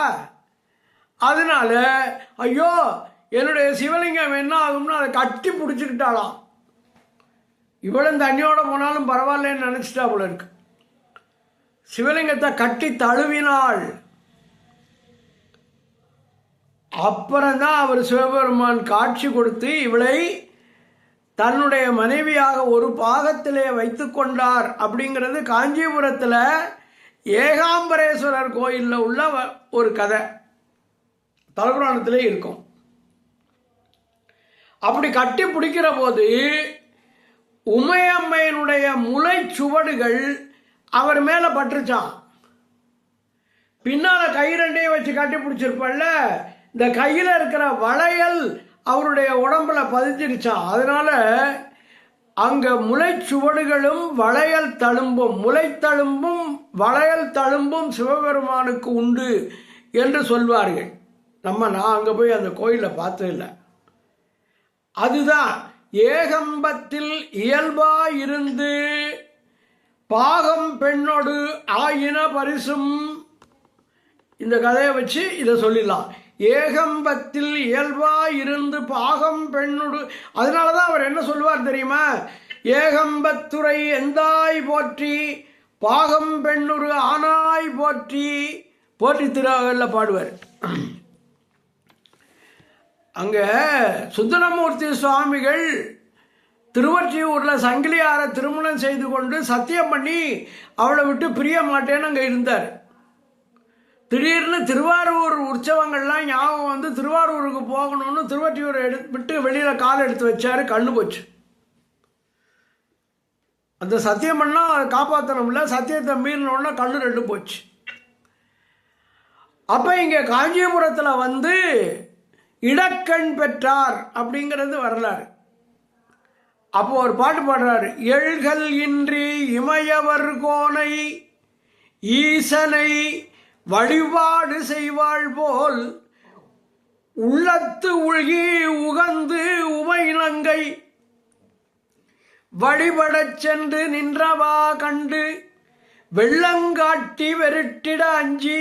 அதனால ஐயோ என்னுடைய சிவலிங்கம் என்ன ஆகும்னு அதை கட்டி பிடிச்சிக்கிட்டாலாம். இவ்வளவு தண்ணியோட போனாலும் பரவாயில்லன்னு நினச்சிட்டா போல இருக்கு. சிவலிங்கத்தை கட்டி தழுவினாள். அப்புறம்தான் அவர் சிவபெருமான் காட்சி கொடுத்து இவளை தன்னுடைய மனைவியாக ஒரு பாகத்திலே வைத்து கொண்டார். அப்படிங்கிறது காஞ்சிபுரத்தில் ஏகாம்பரேஸ்வரர் கோயிலில் உள்ள ஒரு கதை தலபுராணத்திலே இருக்கும். அப்படி கட்டி பிடிக்கிற போது உமையம்மையினுடைய முளை சுவடுகள் அவர் மேலே பட்டுருச்சான். பின்னால் கை ரெண்டையும் வச்சு கட்டி பிடிச்சிருப்பல்ல, இந்த கையில் இருக்கிற வளையல் அவருடைய உடம்புல பதிஞ்சிருச்சான். அதனால அங்கே முளை சுவடுகளும் வளையல் தழும்பும் வளையல் தழும்பும் சிவபெருமானுக்கு உண்டு என்று சொல்வார்கள். நான் அங்கே போய் அந்த கோயிலை பார்த்ததில்லை. அதுதான் ஏகம்பத்தில் இயல்பாயிருந்து பாகம் பெண்ணோடு ஆயின பரிசும். இந்த கதையை வச்சு இதை சொல்லிடலாம். ஏகம்பத்தில் இயல்பாயிருந்து பாகம் பெண்ணோடு. அதனால தான் அவர் என்ன சொல்லுவார் தெரியுமா? ஏகம்பத்துறை எந்தாய் போற்றி பாகம் பெண்ணுரு ஆனாய் போற்றி போற்றி திருவில் பாடுவார். அங்கே சுந்தரமூர்த்தி சுவாமிகள் திருவொற்றியூரில் சங்கிலியாரை திருமணம் செய்து கொண்டு சத்தியம் பண்ணி அவளை விட்டு பிரிய மாட்டேன்னு அங்கே இருந்தார். திடீர்னு திருவாரூர் உற்சவங்கள்லாம் ஞாபகம் வந்து திருவாரூருக்கு போகணும்னு திருவொற்றியூரை விட்டு வெளியில் கால் எடுத்து வச்சாரு. கண்ணு போச்சு. அந்த சத்தியம் பண்ணால் அதை காப்பாற்றணும்ல, சத்தியத்தை மீறினோன்னா கண்ணு ரெண்டு போச்சு. அப்போ இங்கே காஞ்சிபுரத்தில் வந்து இடக்கண் பெற்றார் அப்படிங்கிறது வரலாறு. அப்போ ஒரு பாட்டு பாடுறாரு. எழ்கள் இன்றி இமயவர் கோனை ஈசனை வழிபாடு செய்வாள் போல் உள்ளத்து உள்கி உகந்து உமைநங்கை வழிபடச் சென்று நின்றவா கண்டு வெள்ளங்காட்டி வெருட்டிட அஞ்சி.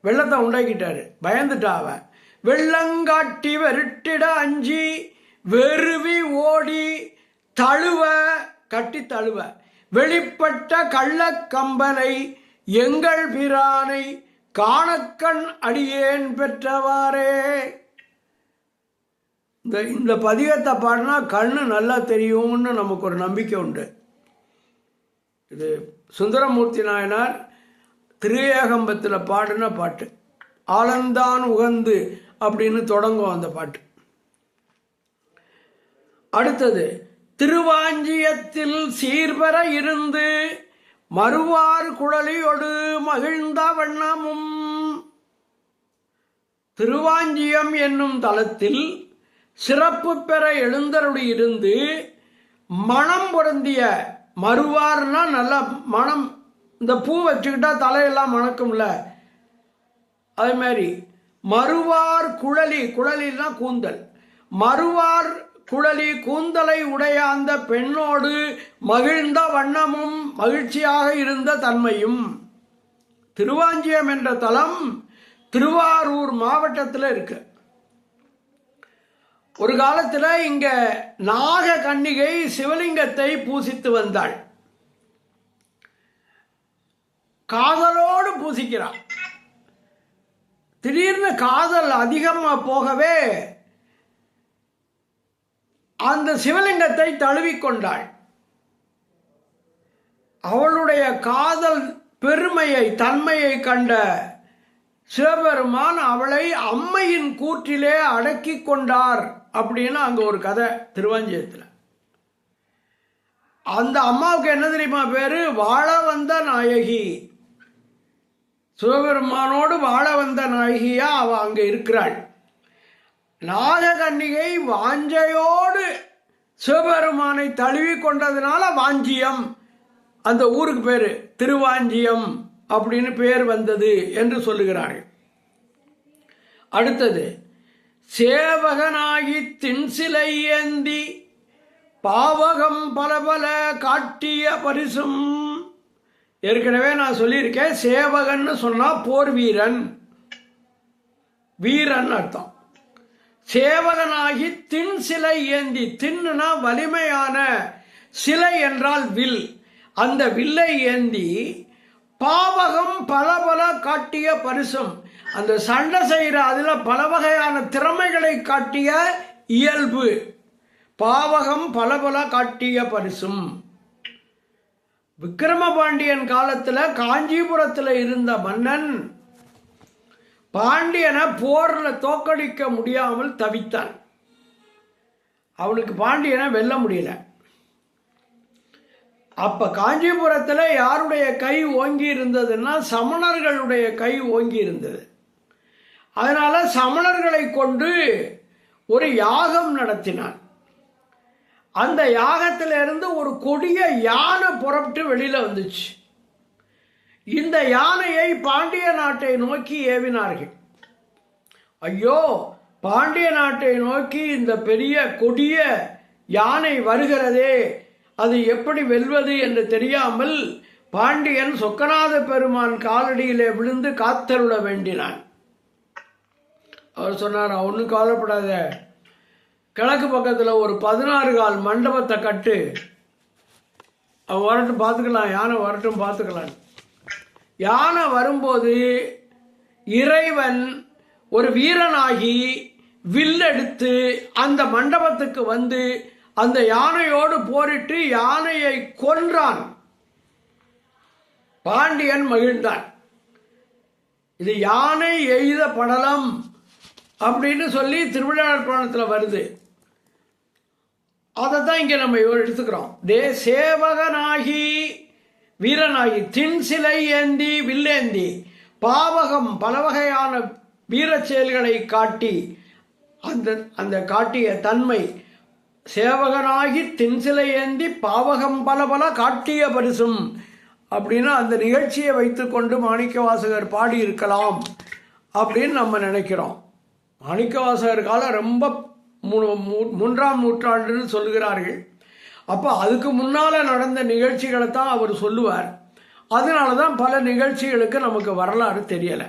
வெள்ளத்தை உண்டாக்கிட்டாரு, பயந்துட்டா அவ. வெள்ளங்காட்டி வெருட்டிட அஞ்சி வெறுவி ஓடி தழுவ கட்டி தழுவ வெளிப்பட்ட கள்ளக்கம்பனை எங்கள் பிரானை காணக்கண் அடியேன் பெற்றவாறே. இந்த பதிகத்தை பாடினா கண்ணு நல்லா தெரியும்னு நமக்கு ஒரு நம்பிக்கை உண்டு. இது சுந்தரமூர்த்தி நாயனார் திருஏகம்பத்தில் பாடின பாட்டு. ஆலந்தான் உகந்து அப்படின்னு தொடங்கும் அந்த பாட்டு. அடுத்தது திருவாஞ்சியத்தில் சீர்பெற இருந்து மறுவார் குழலியொடு மகிழ்ந்த வண்ணமும். திருவாஞ்சியம் என்னும் தலத்தில் சிறப்பு பெற எழுந்தருளியிருந்து மனம் பொருந்திய, மறுவார்னா நல்ல மனம், இந்த பூ வச்சுக்கிட்டா தலையெல்லாம் மணக்கும்ல, அது மாதிரி மறுவார் குழலி, குழலின்னா கூந்தல், மறுவார் குழலி கூந்தலை உடைய அந்த பெண்ணோடு மகிழ்ந்த வண்ணமும் மகிழ்ச்சியாக இருந்த தன்மையும். திருவாஞ்சியம் என்ற தலம் திருவாரூர் மாவட்டத்தில் இருக்கு. ஒரு காலத்தில் இங்க நாக கன்னிகை சிவலிங்கத்தை பூசித்து வந்தாள். காதலோடு பூசிக்கிறாள். திடீர்னு காதல் அதிகமாக போகவே அந்த சிவலிங்கத்தை தழுவிக்கொண்டாள். அவளுடைய காதல் பெருமையை தன்மையை கண்ட சிவபெருமான் அவளை அம்மையின் கூற்றிலே அடக்கி கொண்டார் அப்படின்னு அங்கே ஒரு கதை திருவாஞ்சியத்தில். அந்த அம்மாவுக்கு என்ன தெரியுமா பேரு? வாழ வந்த நாயகி. சிவபெருமானோடு வாழ வந்த நாயகியா அவ அங்கே இருக்கிறாள். நாககன்னிகை வாஞ்சையோடு சிவபெருமானை தழுவி கொண்டதுனால வாஞ்சியம், அந்த ஊருக்கு பேரு திருவாஞ்சியம் அப்படின்னு பேர் வந்தது என்று சொல்லுகிறார்கள். அடுத்தது சேவகனாகி தின்சிலை ஏந்தி பாவகம் பல பல காட்டிய பரிசும். ஏற்கனவே நான் சொல்லியிருக்கேன், சேவகன்னு சொன்னா போர் வீரன். வீரன் அர்த்தம். சேவகனாகி தின் சிலை ஏந்தி, தின்னுனா வலிமையான, சிலை என்றால் வில், அந்த வில்லை ஏந்தி பாவகம் பல பல காட்டிய பரிசும், அந்த சண்டை செய்கிற அதில் பல வகையான திறமைகளை காட்டிய இயல்பு, பாவகம் பல பல காட்டிய பரிசும். விக்கிரமபாண்டியன் காலத்தில் காஞ்சிபுரத்தில் இருந்த மன்னன் பாண்டியனை போரில் தோக்கடிக்க முடியாமல் தவித்தான். அவனுக்கு பாண்டியனை வெல்ல முடியல. அப்போ காஞ்சிபுரத்தில் யாருடைய கை ஓங்கி இருந்ததுன்னா சமணர்களுடைய கை ஓங்கி இருந்தது. அதனால் சமணர்களை கொண்டு ஒரு யாகம் நடத்தினான். அந்த யாகத்திலிருந்து ஒரு கொடிய யானை புறப்பட்டு வெளியில் வந்துச்சு. இந்த யானையை பாண்டிய நாட்டை நோக்கி ஏவினார்கள். ஐயோ, பாண்டிய நாட்டை நோக்கி இந்த பெரிய கொடிய யானை வருகிறதே, அது எப்படி வெல்வது என்று தெரியாமல் பாண்டியன் சொக்கநாத பெருமான் காலடியிலே விழுந்து காத்தருள வேண்டினான். அவர் சொன்னார், ஒன்றும் கவலைப்படாத, கிழக்கு பக்கத்தில் ஒரு 16 கால் மண்டபத்தை கட்டு, அவன் வரட்டும் பார்த்துக்கலாம், யானை வரட்டும் பார்த்துக்கலாம். யானை வரும்போது இறைவன் ஒரு வீரனாகி வில்லெடுத்து அந்த மண்டபத்துக்கு வந்து அந்த யானையோடு போரிட்டு யானையை கொன்றான். பாண்டியன் மகிழ்ந்தான். இது யானை எய்த படலம் அப்படின்னு சொல்லி திருவிளையாடல் புராணத்தில் வருது. அதை தான் இங்கே நம்ம எடுத்துக்கிறோம். சேவகனாகி வீரனாகி தின் சிலை ஏந்தி வில்லேந்தி பாவகம் பல வகையான வீர செயல்களை காட்டி அந்த காட்டிய தன்மை, சேவகனாகி தின் சிலை ஏந்தி பாவகம் பல பல காட்டிய பரிசும் அப்படின்னு அந்த நிகழ்ச்சியை வைத்துக்கொண்டு மாணிக்கவாசகர் பாடியிருக்கலாம் அப்படின்னு நம்ம நினைக்கிறோம். மாணிக்கவாசகர் காலம் ரொம்ப 3ஆம் நூற்றாண்டுன்னு சொல்லுகிறார்கள். அப்போ அதுக்கு முன்னால் நடந்த நிகழ்ச்சிகளை தான் அவர் சொல்லுவார். அதனால தான் பல நிகழ்ச்சிகளுக்கு நமக்கு வரலாறு தெரியலை.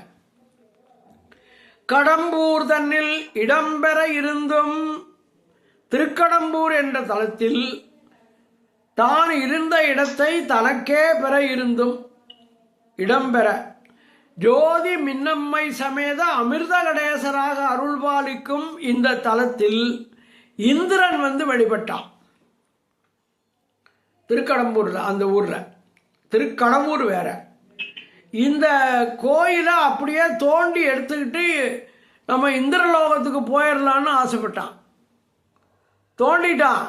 கடம்பூர் தன்னில் இடம்பெற இருந்தும், திருக்கடம்பூர் என்ற தலத்தில் தான் இருந்த இடத்தை தனக்கே பெற இருந்தும், இடம்பெற ஜோதி மின்னம்மை சமேத அமிர்த கடேசராக அருள்பாலிக்கும் இந்த தலத்தில் இந்திரன் வந்து வழிபட்டான். திருக்கடம்பூரில், அந்த ஊரில் திருக்கடம்பூர் வேற. இந்த கோயிலை அப்படியே தோண்டி எடுத்துக்கிட்டு நம்ம இந்திரலோகத்துக்கு போயிடலான்னு ஆசைப்பட்டான். தோண்டிட்டான்,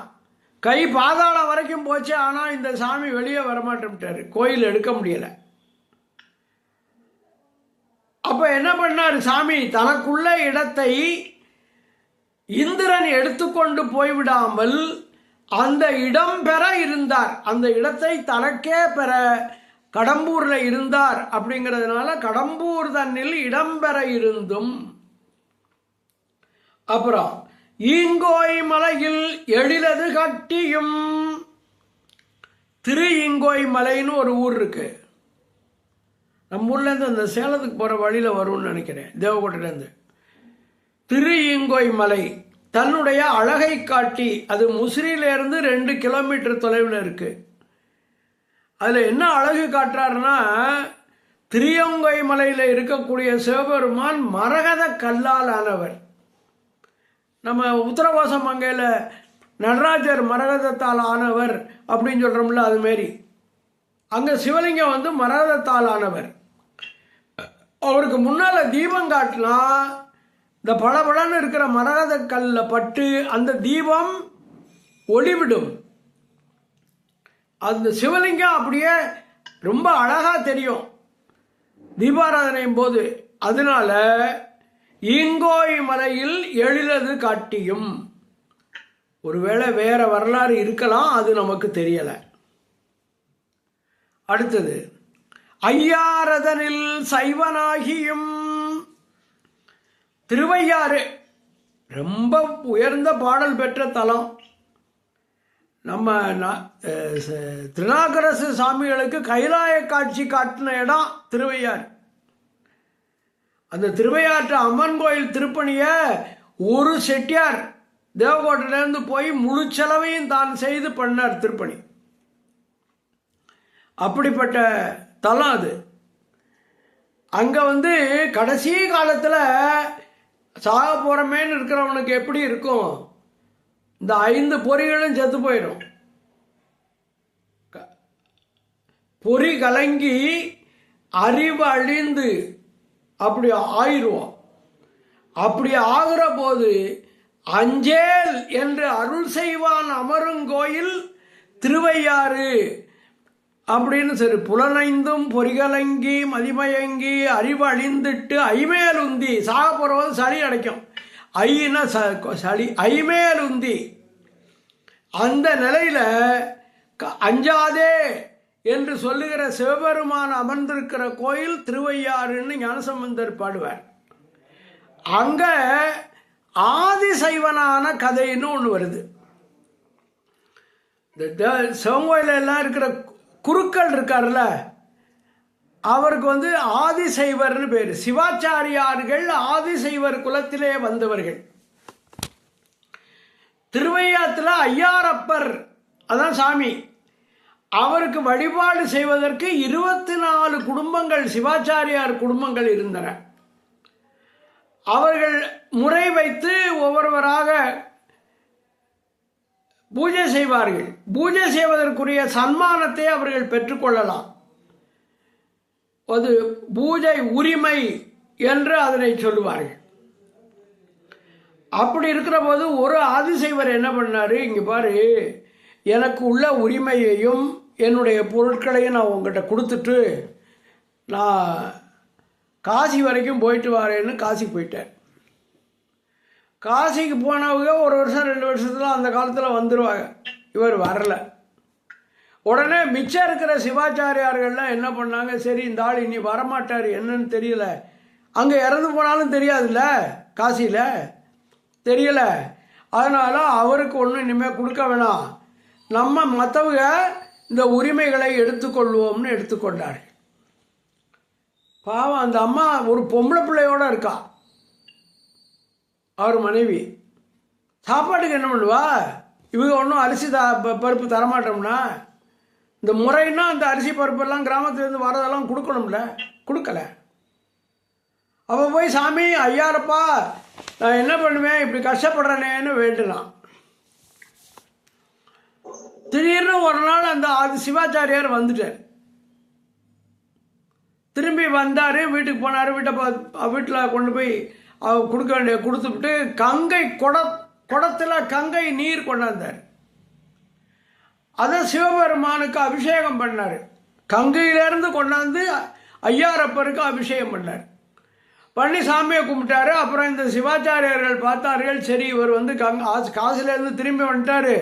கை பாதாளம் வரைக்கும் போச்சு. ஆனால் இந்த சாமி வெளியே வரமாட்டேன்ட்டாரு, கோயில் எடுக்க முடியலை. அப்போ என்ன பண்ணார் சாமி, தனக்குள்ள இடத்தை இந்திரன் எடுத்துக்கொண்டு போய்விடாமல் அந்த இடம் பெற இருந்தார். அந்த இடத்தை தனக்கே பெற கடம்பூரில் இருந்தார். அப்படிங்கிறதுனால கடம்பூர் தன்னில் இடம்பெற இருந்தும். அப்புறம் ஈங்கோய் மலையில் எழிலது கட்டியும், திரு ஈங்கோய் மலைன்னு ஒரு ஊர் இருக்கு. நம்ம ஊர்லேருந்து அந்த சேலத்துக்கு போகிற வழியில் வரும்னு நினைக்கிறேன், தேவக்கோட்டையிலேருந்து. திரு ஈங்கோய் மலை தன்னுடைய அழகை காட்டி, அது முசிறியிலேருந்து 2 கிலோமீட்டர் தொலைவில் இருக்குது. அதில் என்ன அழகு காட்டுறாருன்னா, திரியங்கோய் மலையில் இருக்கக்கூடிய சிவபெருமான் மரகத கல்லால் ஆனவர். நம்ம உத்தரவாசம் மங்கையில் நடராஜர் மரகதத்தால் ஆனவர் அப்படின்னு சொல்கிறோம்ல, அதுமாரி அங்கே சிவலிங்கம் வந்து மரகதத்தால் ஆனவர். அவருக்கு முன்னால் தீபம் காட்டினா இந்த பளபளன்னு இருக்கிற மரகத கல்லில் பட்டு அந்த தீபம் ஒளிவிடும். அந்த சிவலிங்கம் அப்படியே ரொம்ப அழகாக தெரியும் தீபாராதனையும் போது. அதனால ஈங்கோய் மலையில் எழிலது காட்டியும். ஒருவேளை வேற வரலாறு இருக்கலாம், அது நமக்கு தெரியலை. அடுத்தது ஐயாரதனில் சைவனாகியும். திருவையாறு ரொம்ப உயர்ந்த பாடல் பெற்ற தலம். நம்ம திருநாகரசு சாமிகளுக்கு கைலாய காட்சி காட்டின இடம் திருவையாறு. அந்த திருவையாற்று அம்மன் கோயில் திருப்பணியை ஒரு செட்டியார் தேவகோட்டையிலேருந்து போய் முழு செலவையும் தான் செய்து பண்ணார் திருப்பணி. அப்படிப்பட்ட தலம் அது. அங்கே கடைசி காலத்தில் சாக போகிறமேன்னு இருக்கிறவனுக்கு எப்படி இருக்கும், இந்த 5 பொறிகளும் செத்து போயிடும். பொறி கலங்கி அறிவு அழிந்து அப்படி ஆயிடுவோம். அப்படி ஆகிற போது அஞ்சேல் என்று அருள் செய்வான் அமருங்கோயில் திருவையாறு அப்படின்னு சரி. புலனைந்தும் பொறிகலங்கி மதிமயங்கி அறிவு அழிந்துட்டு ஐமேலுந்தி சாக போகிறது சளி அடைக்கும். ஐனா சளி, ஐமேலுந்தி அந்த நிலையில் அஞ்சாதே என்று சொல்லுகிற சிவபெருமான் அமர்ந்திருக்கிற கோயில் திருவையாறுன்னு ஞானசம்பந்தர் பாடுவார். அங்கே ஆதிசைவனான கதைன்னு ஒன்று வருது. இந்த சிவங்கோயில எல்லாம் இருக்கிற குருக்கள் இருக்கார்ல, அவருக்கு ஆதிசைவர்னு பேர். சிவாச்சாரியார்கள் ஆதிசைவர் குலத்திலே வந்தவர்கள். திருவையாத்துல ஐயாரப்பர் அதான் சாமி, அவருக்கு வழிபாடு செய்வதற்கு 24 குடும்பங்கள் சிவாச்சாரியார் குடும்பங்கள் இருந்தன. அவர்கள் முறை வைத்து ஒவ்வொருவராக பூஜை செய்வார்கள். பூஜை செய்வதற்குரிய சன்மானத்தை அவர்கள் பெற்றுக்கொள்ளலாம். அது பூஜை உரிமை என்று அதனை சொல்லுவார்கள். அப்படி இருக்கிற போது ஒரு ஆதிசைவர் என்ன பண்ணாரு, இங்கே பாரு, எனக்கு உள்ள உரிமையையும் என்னுடைய பொருட்களையும் நான் உங்ககிட்ட கொடுத்துட்டு நான் காசி வரைக்கும் போயிட்டு வரேன்னு காசி போயிட்டேன். காசிக்கு போனவங்க 1 வருஷம் 2 வருஷத்தில் அந்த காலத்தில் வந்துடுவாங்க. இவர் வரல. உடனே மிச்சம் இருக்கிற சிவாச்சாரியார்கள்லாம் என்ன பண்ணாங்க, சரி இந்த ஆள் இனி வரமாட்டார், என்னன்னு தெரியல, அங்கே இறந்து போனாலும் தெரியாதுல்ல, காசியில் தெரியல, அதனால் அவருக்கு ஒன்றும் இனிமேல் கொடுக்க வேணாம், நம்ம மற்றவங்க இந்த உரிமைகளை எடுத்துக்கொள்வோம்னு எடுத்துக்கொண்டார். பாவம் அந்த அம்மா ஒரு பொம்பளை பிள்ளையோடு இருக்கா, அவர் மனைவி. சாப்பாட்டுக்கு என்ன பண்ணுவா, இவங்க ஒன்றும் அரிசி பருப்பு தரமாட்டோம்னா, இந்த முறைன்னா அந்த அரிசி பருப்பெல்லாம் கிராமத்துலேருந்து வரதெல்லாம் கொடுக்கணும்ல, கொடுக்கல. அவள் போய் சாமி ஐயாரப்பா நான் என்ன பண்ணுவேன் இப்படி கஷ்டப்படுறேனேன்னு வேண்டலாம். திடீர்னு ஒரு நாள் அந்த சிவாச்சாரியார் வந்துட்டார். திரும்பி வந்தார், வீட்டுக்கு போனார். வீட்டில் கொண்டு போய் கொடுக்க வேண்டிய கொடுத்துவிட்டு கங்கை குடத்தில் கங்கை நீர் கொண்டாந்தார். அதை சிவபெருமானுக்கு அபிஷேகம் பண்ணார். கங்கையிலேருந்து கொண்டாந்து ஐயாரப்பருக்கு அபிஷேகம் பண்ணார். பண்ணி சாமியை கும்பிட்டாரு. அப்புறம் இந்த சிவாச்சாரியர்கள் பார்த்தார்கள், சரி இவர் காசிலேருந்து திரும்பி வந்துட்டார்,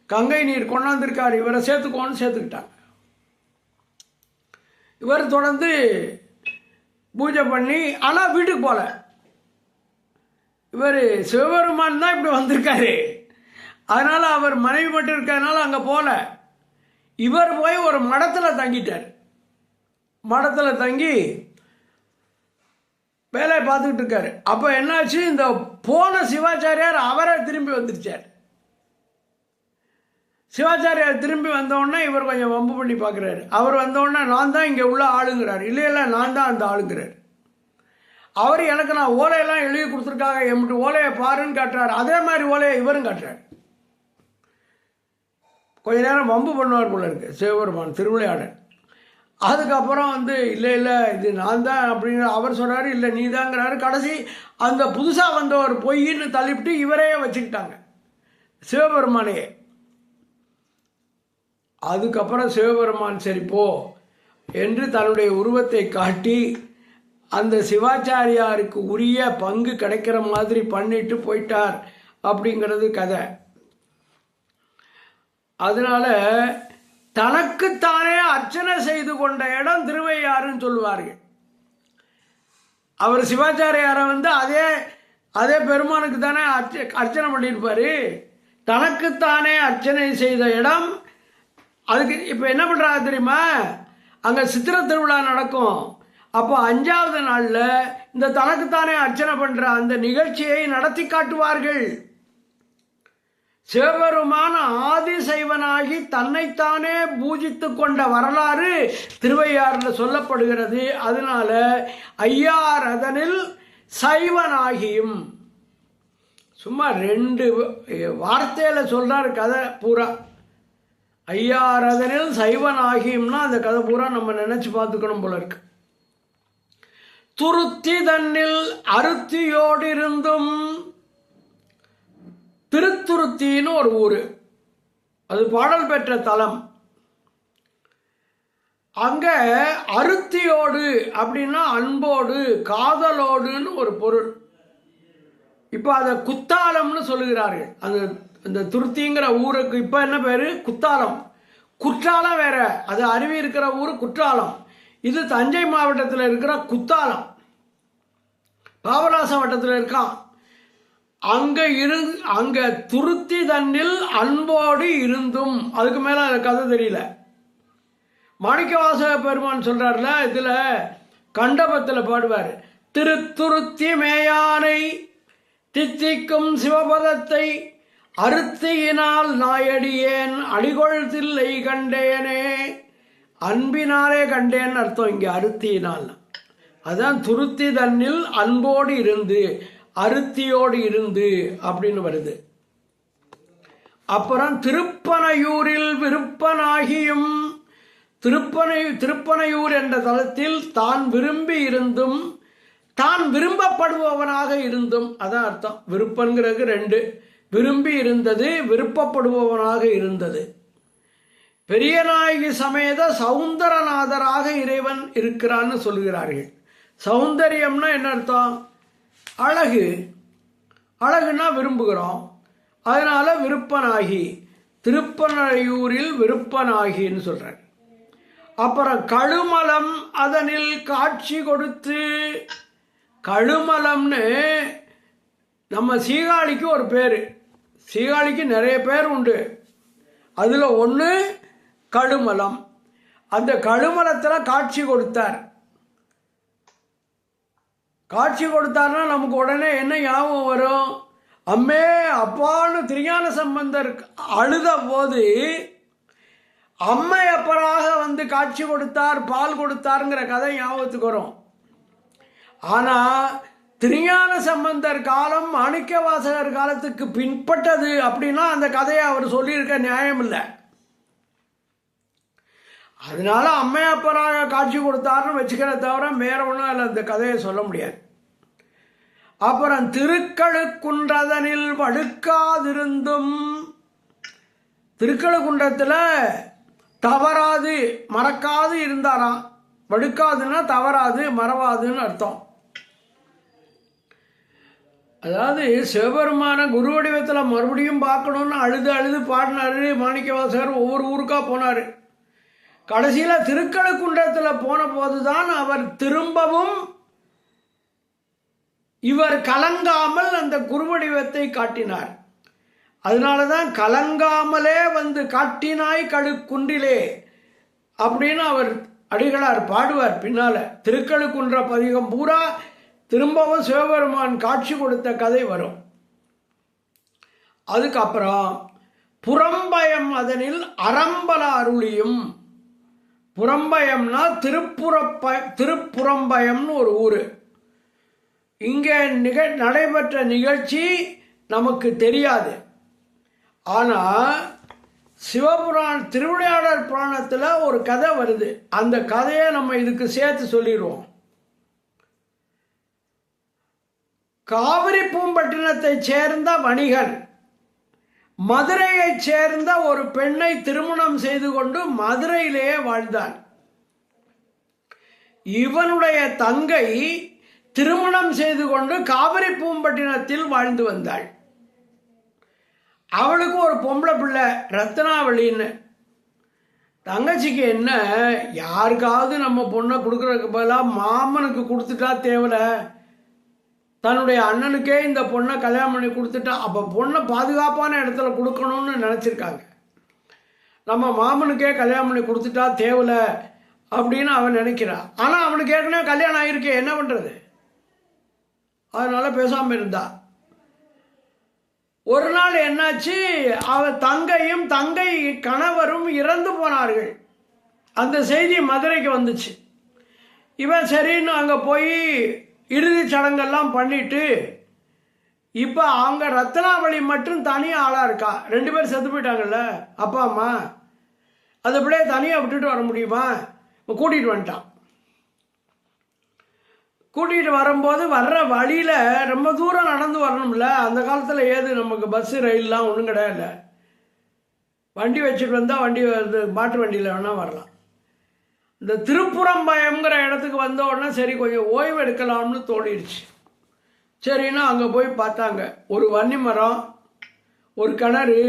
கங்கை நீர் கொண்டாந்துருக்கார், இவரை சேர்த்துக்கோன்னு சேர்த்துக்கிட்டாங்க. இவர் தொடர்ந்து பூஜை பண்ணி, ஆனால் வீட்டுக்கு போகல. இவர் சிவபெருமான் தான் இப்படி வந்திருக்காரு, அதனால் அவர் மனைவி மட்டும் இருக்கிறதுனால அங்கே போகல. இவர் போய் ஒரு மடத்தில் தங்கிட்டார். மடத்தில் தங்கி வேலையை பார்த்துக்கிட்டு இருக்காரு. அப்போ என்னாச்சு, இந்த போன சிவாச்சாரியார் அவரை திரும்பி வந்துருச்சார். சிவாச்சாரியார் திரும்பி வந்தோடனே இவர் கொஞ்சம் வம்பு பண்ணி பார்க்குறாரு. அவர் வந்தோடனே நான் தான் இங்கே உள்ள ஆளுங்கிறார். இல்லை நான் தான் அந்த ஆளுங்கிறார். அவர் எனக்கு நான் ஓலையெல்லாம் எழுதி கொடுத்துருக்காங்க, எம்பிட்டு ஓலையை பாருன்னு காட்டுறாரு. அதே மாதிரி ஓலையை இவரும் காட்டுறாரு. கொஞ்ச நேரம் வம்பு பண்ணுவார் போல இருக்கு சிவபெருமான் திருவிளையாடல். அதுக்கப்புறம் இல்லை இது நான் தான் அப்படின்னு அவர் சொல்கிறாரு, இல்லை நீ தாங்கிறாரு. கடைசி அந்த புதுசாக வந்தவர் பொய்ன்னு தள்ளிவிட்டு இவரையே வச்சுக்கிட்டாங்க, சிவபெருமானையே. அதுக்கப்புறம் சிவபெருமான் சரி போ என்று தன்னுடைய உருவத்தை காட்டி அந்த சிவாச்சாரியாருக்கு உரிய பங்கு கிடைக்கிற மாதிரி பண்ணிட்டு போயிட்டார் அப்படிங்கிறது கதை. அதனால தனக்குத்தானே அர்ச்சனை செய்து கொண்ட இடம் திருவையாறுன்னு சொல்லுவார்கள். அவர் சிவாச்சாரியாரை அதே பெருமானுக்கு தானே அர்ச்சனை பண்ணியிருப்பார். தனக்குத்தானே அர்ச்சனை செய்த இடம். அதுக்கு இப்போ என்ன பண்ணுறாங்க தெரியுமா, அங்கே சித்திரை திருவிழா நடக்கும். அப்போ 5வது நாளில் இந்த தனக்குத்தானே அர்ச்சனை பண்ணுற அந்த நிகழ்ச்சியை நடத்தி காட்டுவார்கள். சிவபெருமான ஆதிசைவனாகி தன்னைத்தானே பூஜித்து கொண்ட வரலாறு திருவையாறில் சொல்லப்படுகிறது. அதனால ஐயாரதனில் சைவனாகியும், சும்மா 2 வார்த்தையில் சொல்கிறார் கதை பூரா. ஐயாரதனில் சைவனாகியும்னா அந்த கதை பூரா நம்ம நினச்சி பார்த்துக்கணும் போல இருக்கு. துருத்தி தன்னில் அருத்தியோடு இருந்தும், திருத்துருத்தின்னு ஒரு ஊர், அது பாடல் பெற்ற தலம். அங்க அருத்தியோடு அப்படின்னா அன்போடு காதலோடுன்னு ஒரு பொருள். இப்போ அதை குத்தாலம்னு சொல்லுகிறார்கள். அந்த துருத்திங்கிற ஊருக்கு இப்போ என்ன பேர்? குத்தாலம். குற்றாலம் வேற, அது அருவி இருக்கிற ஊர் குற்றாலம். இது தஞ்சை மாவட்டத்தில் இருக்கிற குத்தாலம், பாபநாசம் வட்டத்தில் இருக்கான். அங்க துருத்தி தன்னில் அன்போடு இருந்தும், அதுக்கு மேலே அந்த கதை தெரியல. மாணிக்கவாசக பெருமான் சொல்றாருல, இதுல கண்டபத்தில் பாடுவார், திருத்துருத்தி மேயானை தித்திக்கும் சிவபதத்தை அருத்தியினால் நாயடியேன் அடிகொள் தில்லை கண்டேனே. அன்பினாலே கண்டேன் அர்த்தம் இங்கே அருத்தியினால். அதான் துருத்தி தன்னில் அன்போடு இருந்து, அருத்தியோடு இருந்து அப்படின்னு வருது. அப்புறம் திருப்பனையூரில் விருப்பனாகியும், திருப்பனையூர் என்ற தலத்தில் தான் விரும்பி இருந்தும் தான் விரும்பப்படுபவனாக இருந்தும், அதான் அர்த்தம். விருப்பங்கிறது 2, விரும்பி இருந்தது, விருப்பப்படுபவனாக இருந்தது. பெரியநாயகி சமேத சௌந்தரநாதராக இறைவன் இருக்கிறான்னு சொல்கிறார்கள். சௌந்தரியம்னா என்ன அர்த்தம்? அழகு. அழகுன்னா விரும்புகிறோம், அதனால விருப்பனாகி, திருப்பனையூரில் விருப்பனாகின்னு சொல்றார். அப்புறம் கழுமலம் அதனில் காட்சி கொடுத்து, கழுமலம்னு நம்ம சீகாழிக்கு ஒரு பேர். சீகாழிக்கு நிறைய பேர் உண்டு, அதில் ஒன்று கழுமலம். அந்த கழுமலத்தில் காட்சி கொடுத்தார். காட்சி கொடுத்தார்னா நமக்கு உடனே என்ன ஞாபகம் வரும்? அம்மே அப்பான்னு திருஞான சம்பந்தர் அழுத போது அம்மையப்பராக வந்து காட்சி கொடுத்தார், பால் கொடுத்தாருங்கிற கதை ஞாபகத்துக்கு வரும். ஆனால் திருஞான சம்பந்தர் காலம் மாணிக்கவாசகர் காலத்துக்கு பின்பட்டது அப்படின்னா அந்த கதையை அவர் சொல்லியிருக்க நியாயம் இல்லை. அதனால அம்மையப்பராக காட்சி கொடுத்தாருன்னு வச்சுக்கிற தவிர வேற ஒன்றும் அதில் அந்த கதையை சொல்ல முடியாது. அப்புறம் திருக்கழுக்குன்றதனில் வடுக்காதிருந்தும், திருக்கழுக்குன்றத்தில் தவறாது மறக்காது இருந்தாராம். வடுக்காதுன்னா தவறாது மறவாதுன்னு அர்த்தம். அதாவது சிவபெருமான குரு வடிவத்தில் மறுபடியும் பார்க்கணுன்னு அழுது அழுது பாடினாரு மாணிக்கவாசகர். ஒவ்வொரு ஊருக்கா போனார். கடைசியில் திருக்கழுக்குன்றத்தில் போன போதுதான் அவர் திரும்பவும் இவர் கலங்காமல் அந்த குருவடிவத்தை காட்டினார். அதனால தான் கலங்காமலே வந்து காட்டினாய் கழுக்குன்றிலே அப்படின்னு அவர் அடிகளார் பாடுவார் பின்னால. திருக்கழுக்குன்ற பதிகம் பூரா திரும்பவும் சிவபெருமான் காட்சி கொடுத்த கதை வரும். அதுக்கப்புறம் புறம்பயம் அதனில் அறம்பல அருளியும். புறம்பயம்னா திருப்புறம்பயம்னு ஒரு ஊர். இங்கே நடைபெற்ற நிகழ்ச்சி நமக்கு தெரியாது. ஆனால் திருவிளையாடல் புராணத்தில் ஒரு கதை வருது. அந்த கதையை நம்ம இதுக்கு சேர்த்து சொல்லிடுவோம். காவிரி பூம்பட்டினத்தைச் சேர்ந்த வணிகன் மதுரையைச் சேர்ந்த ஒரு பெண்ணை திருமணம் செய்து கொண்டு மதுரையிலேயே வாழ்ந்தான். இவனுடைய தங்கை திருமணம் செய்து கொண்டு காவிரி பூம்பட்டினத்தில் வாழ்ந்து வந்தாள். அவளுக்கு ஒரு பொம்பளை பிள்ளை ரத்னாவளின்னு. தங்கச்சிக்கு என்ன, யாருக்காவது நம்ம பொண்ணை கொடுக்குறதுக்கு பதிலாக மாமனுக்கு கொடுத்துட்டா தேவலை, தன்னுடைய அண்ணனுக்கே இந்த பொண்ணை கல்யாணம் பண்ணி கொடுத்துட்டா, அப்போ பொண்ணை பாதுகாப்பான இடத்துல கொடுக்கணும்னு நினச்சிருக்காங்க. நம்ம மாமனுக்கே கல்யாணம் பண்ணி கொடுத்துட்டா தேவலை அப்படின்னு அவன் நினைக்கிறான். ஆனால் அவனுக்கு ஏற்கனவே கல்யாணம் ஆகிருக்கே, என்ன பண்ணுறது? அதனால பேசாமல் இருந்தா. ஒரு நாள் என்னாச்சு, அவன் தங்கையும் தங்கை கணவரும் இறந்து போனார்கள். அந்த செய்தி மதுரைக்கு வந்துச்சு. இவன் சரின்னு அங்கே போய் இறுதி சடங்கெல்லாம் பண்ணிட்டு, இப்போ அவங்க ரத்னாவளி மட்டும் தனியாக ஆளாக இருக்கா. 2 பேர் செத்து போயிட்டாங்கல்ல, அப்பா அம்மா. அது அப்படியே தனியாக விட்டுட்டு வர முடியுமா? கூட்டிகிட்டு வந்துட்டான். கூட்டிகிட்டு வரும்போது வர்ற வழியில் ரொம்ப தூரம் நடந்து வரணும்ல. அந்த காலத்தில் ஏது நமக்கு பஸ்ஸு ரயில்லாம் ஒன்றும் கிடையாது. வண்டி வச்சுட்டு வந்தால் வண்டி மாட்டு வண்டியில் வேணால் வரலாம். இந்த திருப்புறம்பயம்ங்கிற இடத்துக்கு வந்த உடனே சரி கொஞ்சம் ஓய்வு எடுக்கலாம்னு தோணிடுச்சு. சரின்னா அங்கே போய் பார்த்தாங்க. ஒரு வன்னி மரம், ஒரு கிணறு,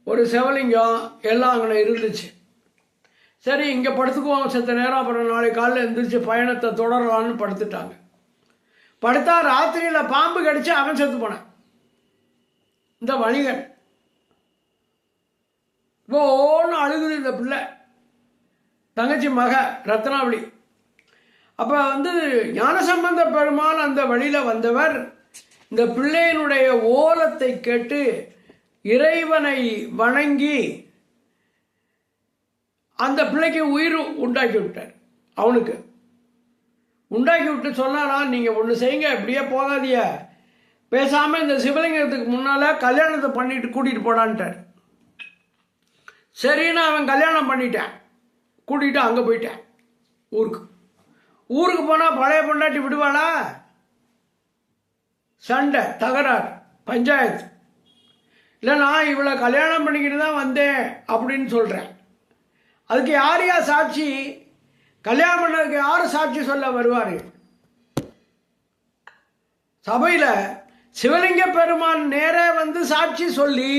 ஒரு சிவலிங்கம் எல்லாம் அங்கே இருந்துச்சு. சரி இங்கே படுத்துக்குவோம் செத்த நேரம், அப்புறம் நாளைக்கு காலையில் எழுந்திரிச்சு பயணத்தை தொடரலான்னு படுத்துட்டாங்க. படுத்தா ராத்திரியில் பாம்பு கடிச்சு அவன் செத்து போனான். இந்த வணிகன் ஓன்னு அழுகுது இந்த பிள்ளை, தங்கச்சி மக ரத்னாவளி. அப்போ ஞானசம்பந்த பெருமான் அந்த வழியில் வந்தவர் இந்த பிள்ளையினுடைய ஓலத்தை கேட்டு இறைவனை வணங்கி அந்த பிள்ளைக்கு உயிர் உண்டாக்கி விட்டார். அவனுக்கு உண்டாக்கி விட்டு சொன்னாரா, நீங்கள் ஒன்று செய்யுங்க, இப்படியே போகாதிய, பேசாமல் இந்த சிவலிங்கத்துக்கு முன்னால் கல்யாணத்தை பண்ணிட்டு கூட்டிகிட்டு போடான்ட்டார். சரின்னு அவன் கல்யாணம் பண்ணிட்டேன், கூட்டிகிட்டு அங்கே போயிட்டேன் ஊருக்கு. ஊருக்கு போனால் பழைய பொண்டாட்டி விடுவாளா? சண்டை, தகராறு, பஞ்சாயத்து. இல்லை நான் இவளை கல்யாணம் பண்ணிக்கிட்டு தான் வந்தேன் அப்படின்னு சொல்கிறேன். அதுக்கு யார் சாட்சி? கல்யாணம் பண்ணதுக்கு யார் சாட்சி சொல்ல வருவார்? சபையில் சிவலிங்க பெருமான் நேரே சாட்சி சொல்லி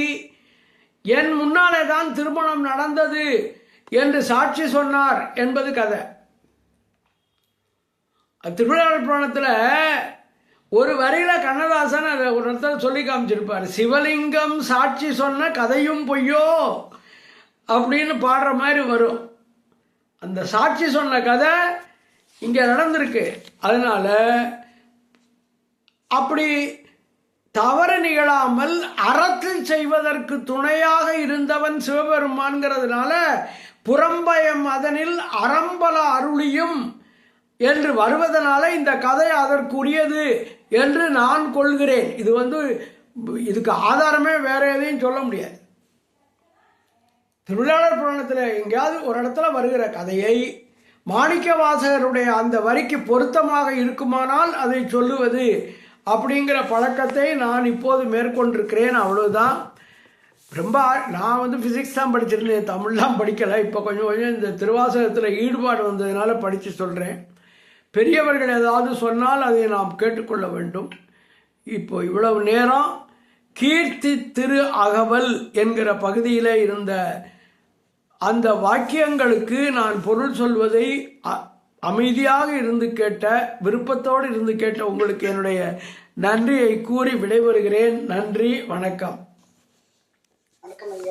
என் முன்னாலே தான் திருமணம் நடந்தது என்று சாட்சி சொன்னார் என்பது கதை. திருவிழாடல் புராணத்தில் ஒரு வரியில் கண்ணதாசன் அதை ஒரு இடத்துல சொல்லி காமிச்சிருப்பார். சிவலிங்கம் சாட்சி சொன்ன கதையும் பொய்யோ அப்படின்னு பாடுற மாதிரி வரும். அந்த சாட்சி சொன்ன கதை இங்கே நடந்திருக்கு. அதனால அப்படி தவறு நிகழாமல் அறத்தில் செய்வதற்கு துணையாக இருந்தவன் சிவபெருமான்கிறதுனால புறம்பயம் அதனில் அறம்பல அருளியும் என்று வருவதனால இந்த கதை அதற்குரியது என்று நான் கொள்கிறேன். இது இதுக்கு ஆதாரமே வேற எதையும் சொல்ல முடியாது. திருவிழாடல் புராணத்தில் எங்கேயாவது ஒரு இடத்துல வருகிற கதையை மாணிக்க வாசகருடைய அந்த வரிக்கு பொருத்தமாக இருக்குமானால் அதை சொல்லுவது அப்படிங்கிற பழக்கத்தை நான் இப்போது மேற்கொண்டிருக்கிறேன். அவ்வளோதான். ரொம்ப நான் ஃபிசிக்ஸ் தான் படிச்சிருந்தேன், தமிழ்லாம் படிக்கலை. இப்போ கொஞ்சம் கொஞ்சம் இந்த திருவாசகத்தில் ஈடுபாடு வந்ததுனால படித்து சொல்கிறேன். பெரியவர்கள் ஏதாவது சொன்னால் அதை நாம் கேட்டுக்கொள்ள வேண்டும். இப்போ இவ்வளவு நேரம் கீர்த்தி திரு அகவல் என்கிற பகுதியில் இருந்த அந்த வாக்கியங்களுக்கு நான் பொருள் சொல்வதை அமைதியாக இருந்து கேட்ட, விருப்பத்தோடு இருந்து கேட்ட உங்களுக்கு என்னுடைய நன்றியை கூறி விடைபெறுகிறேன். நன்றி, வணக்கம்.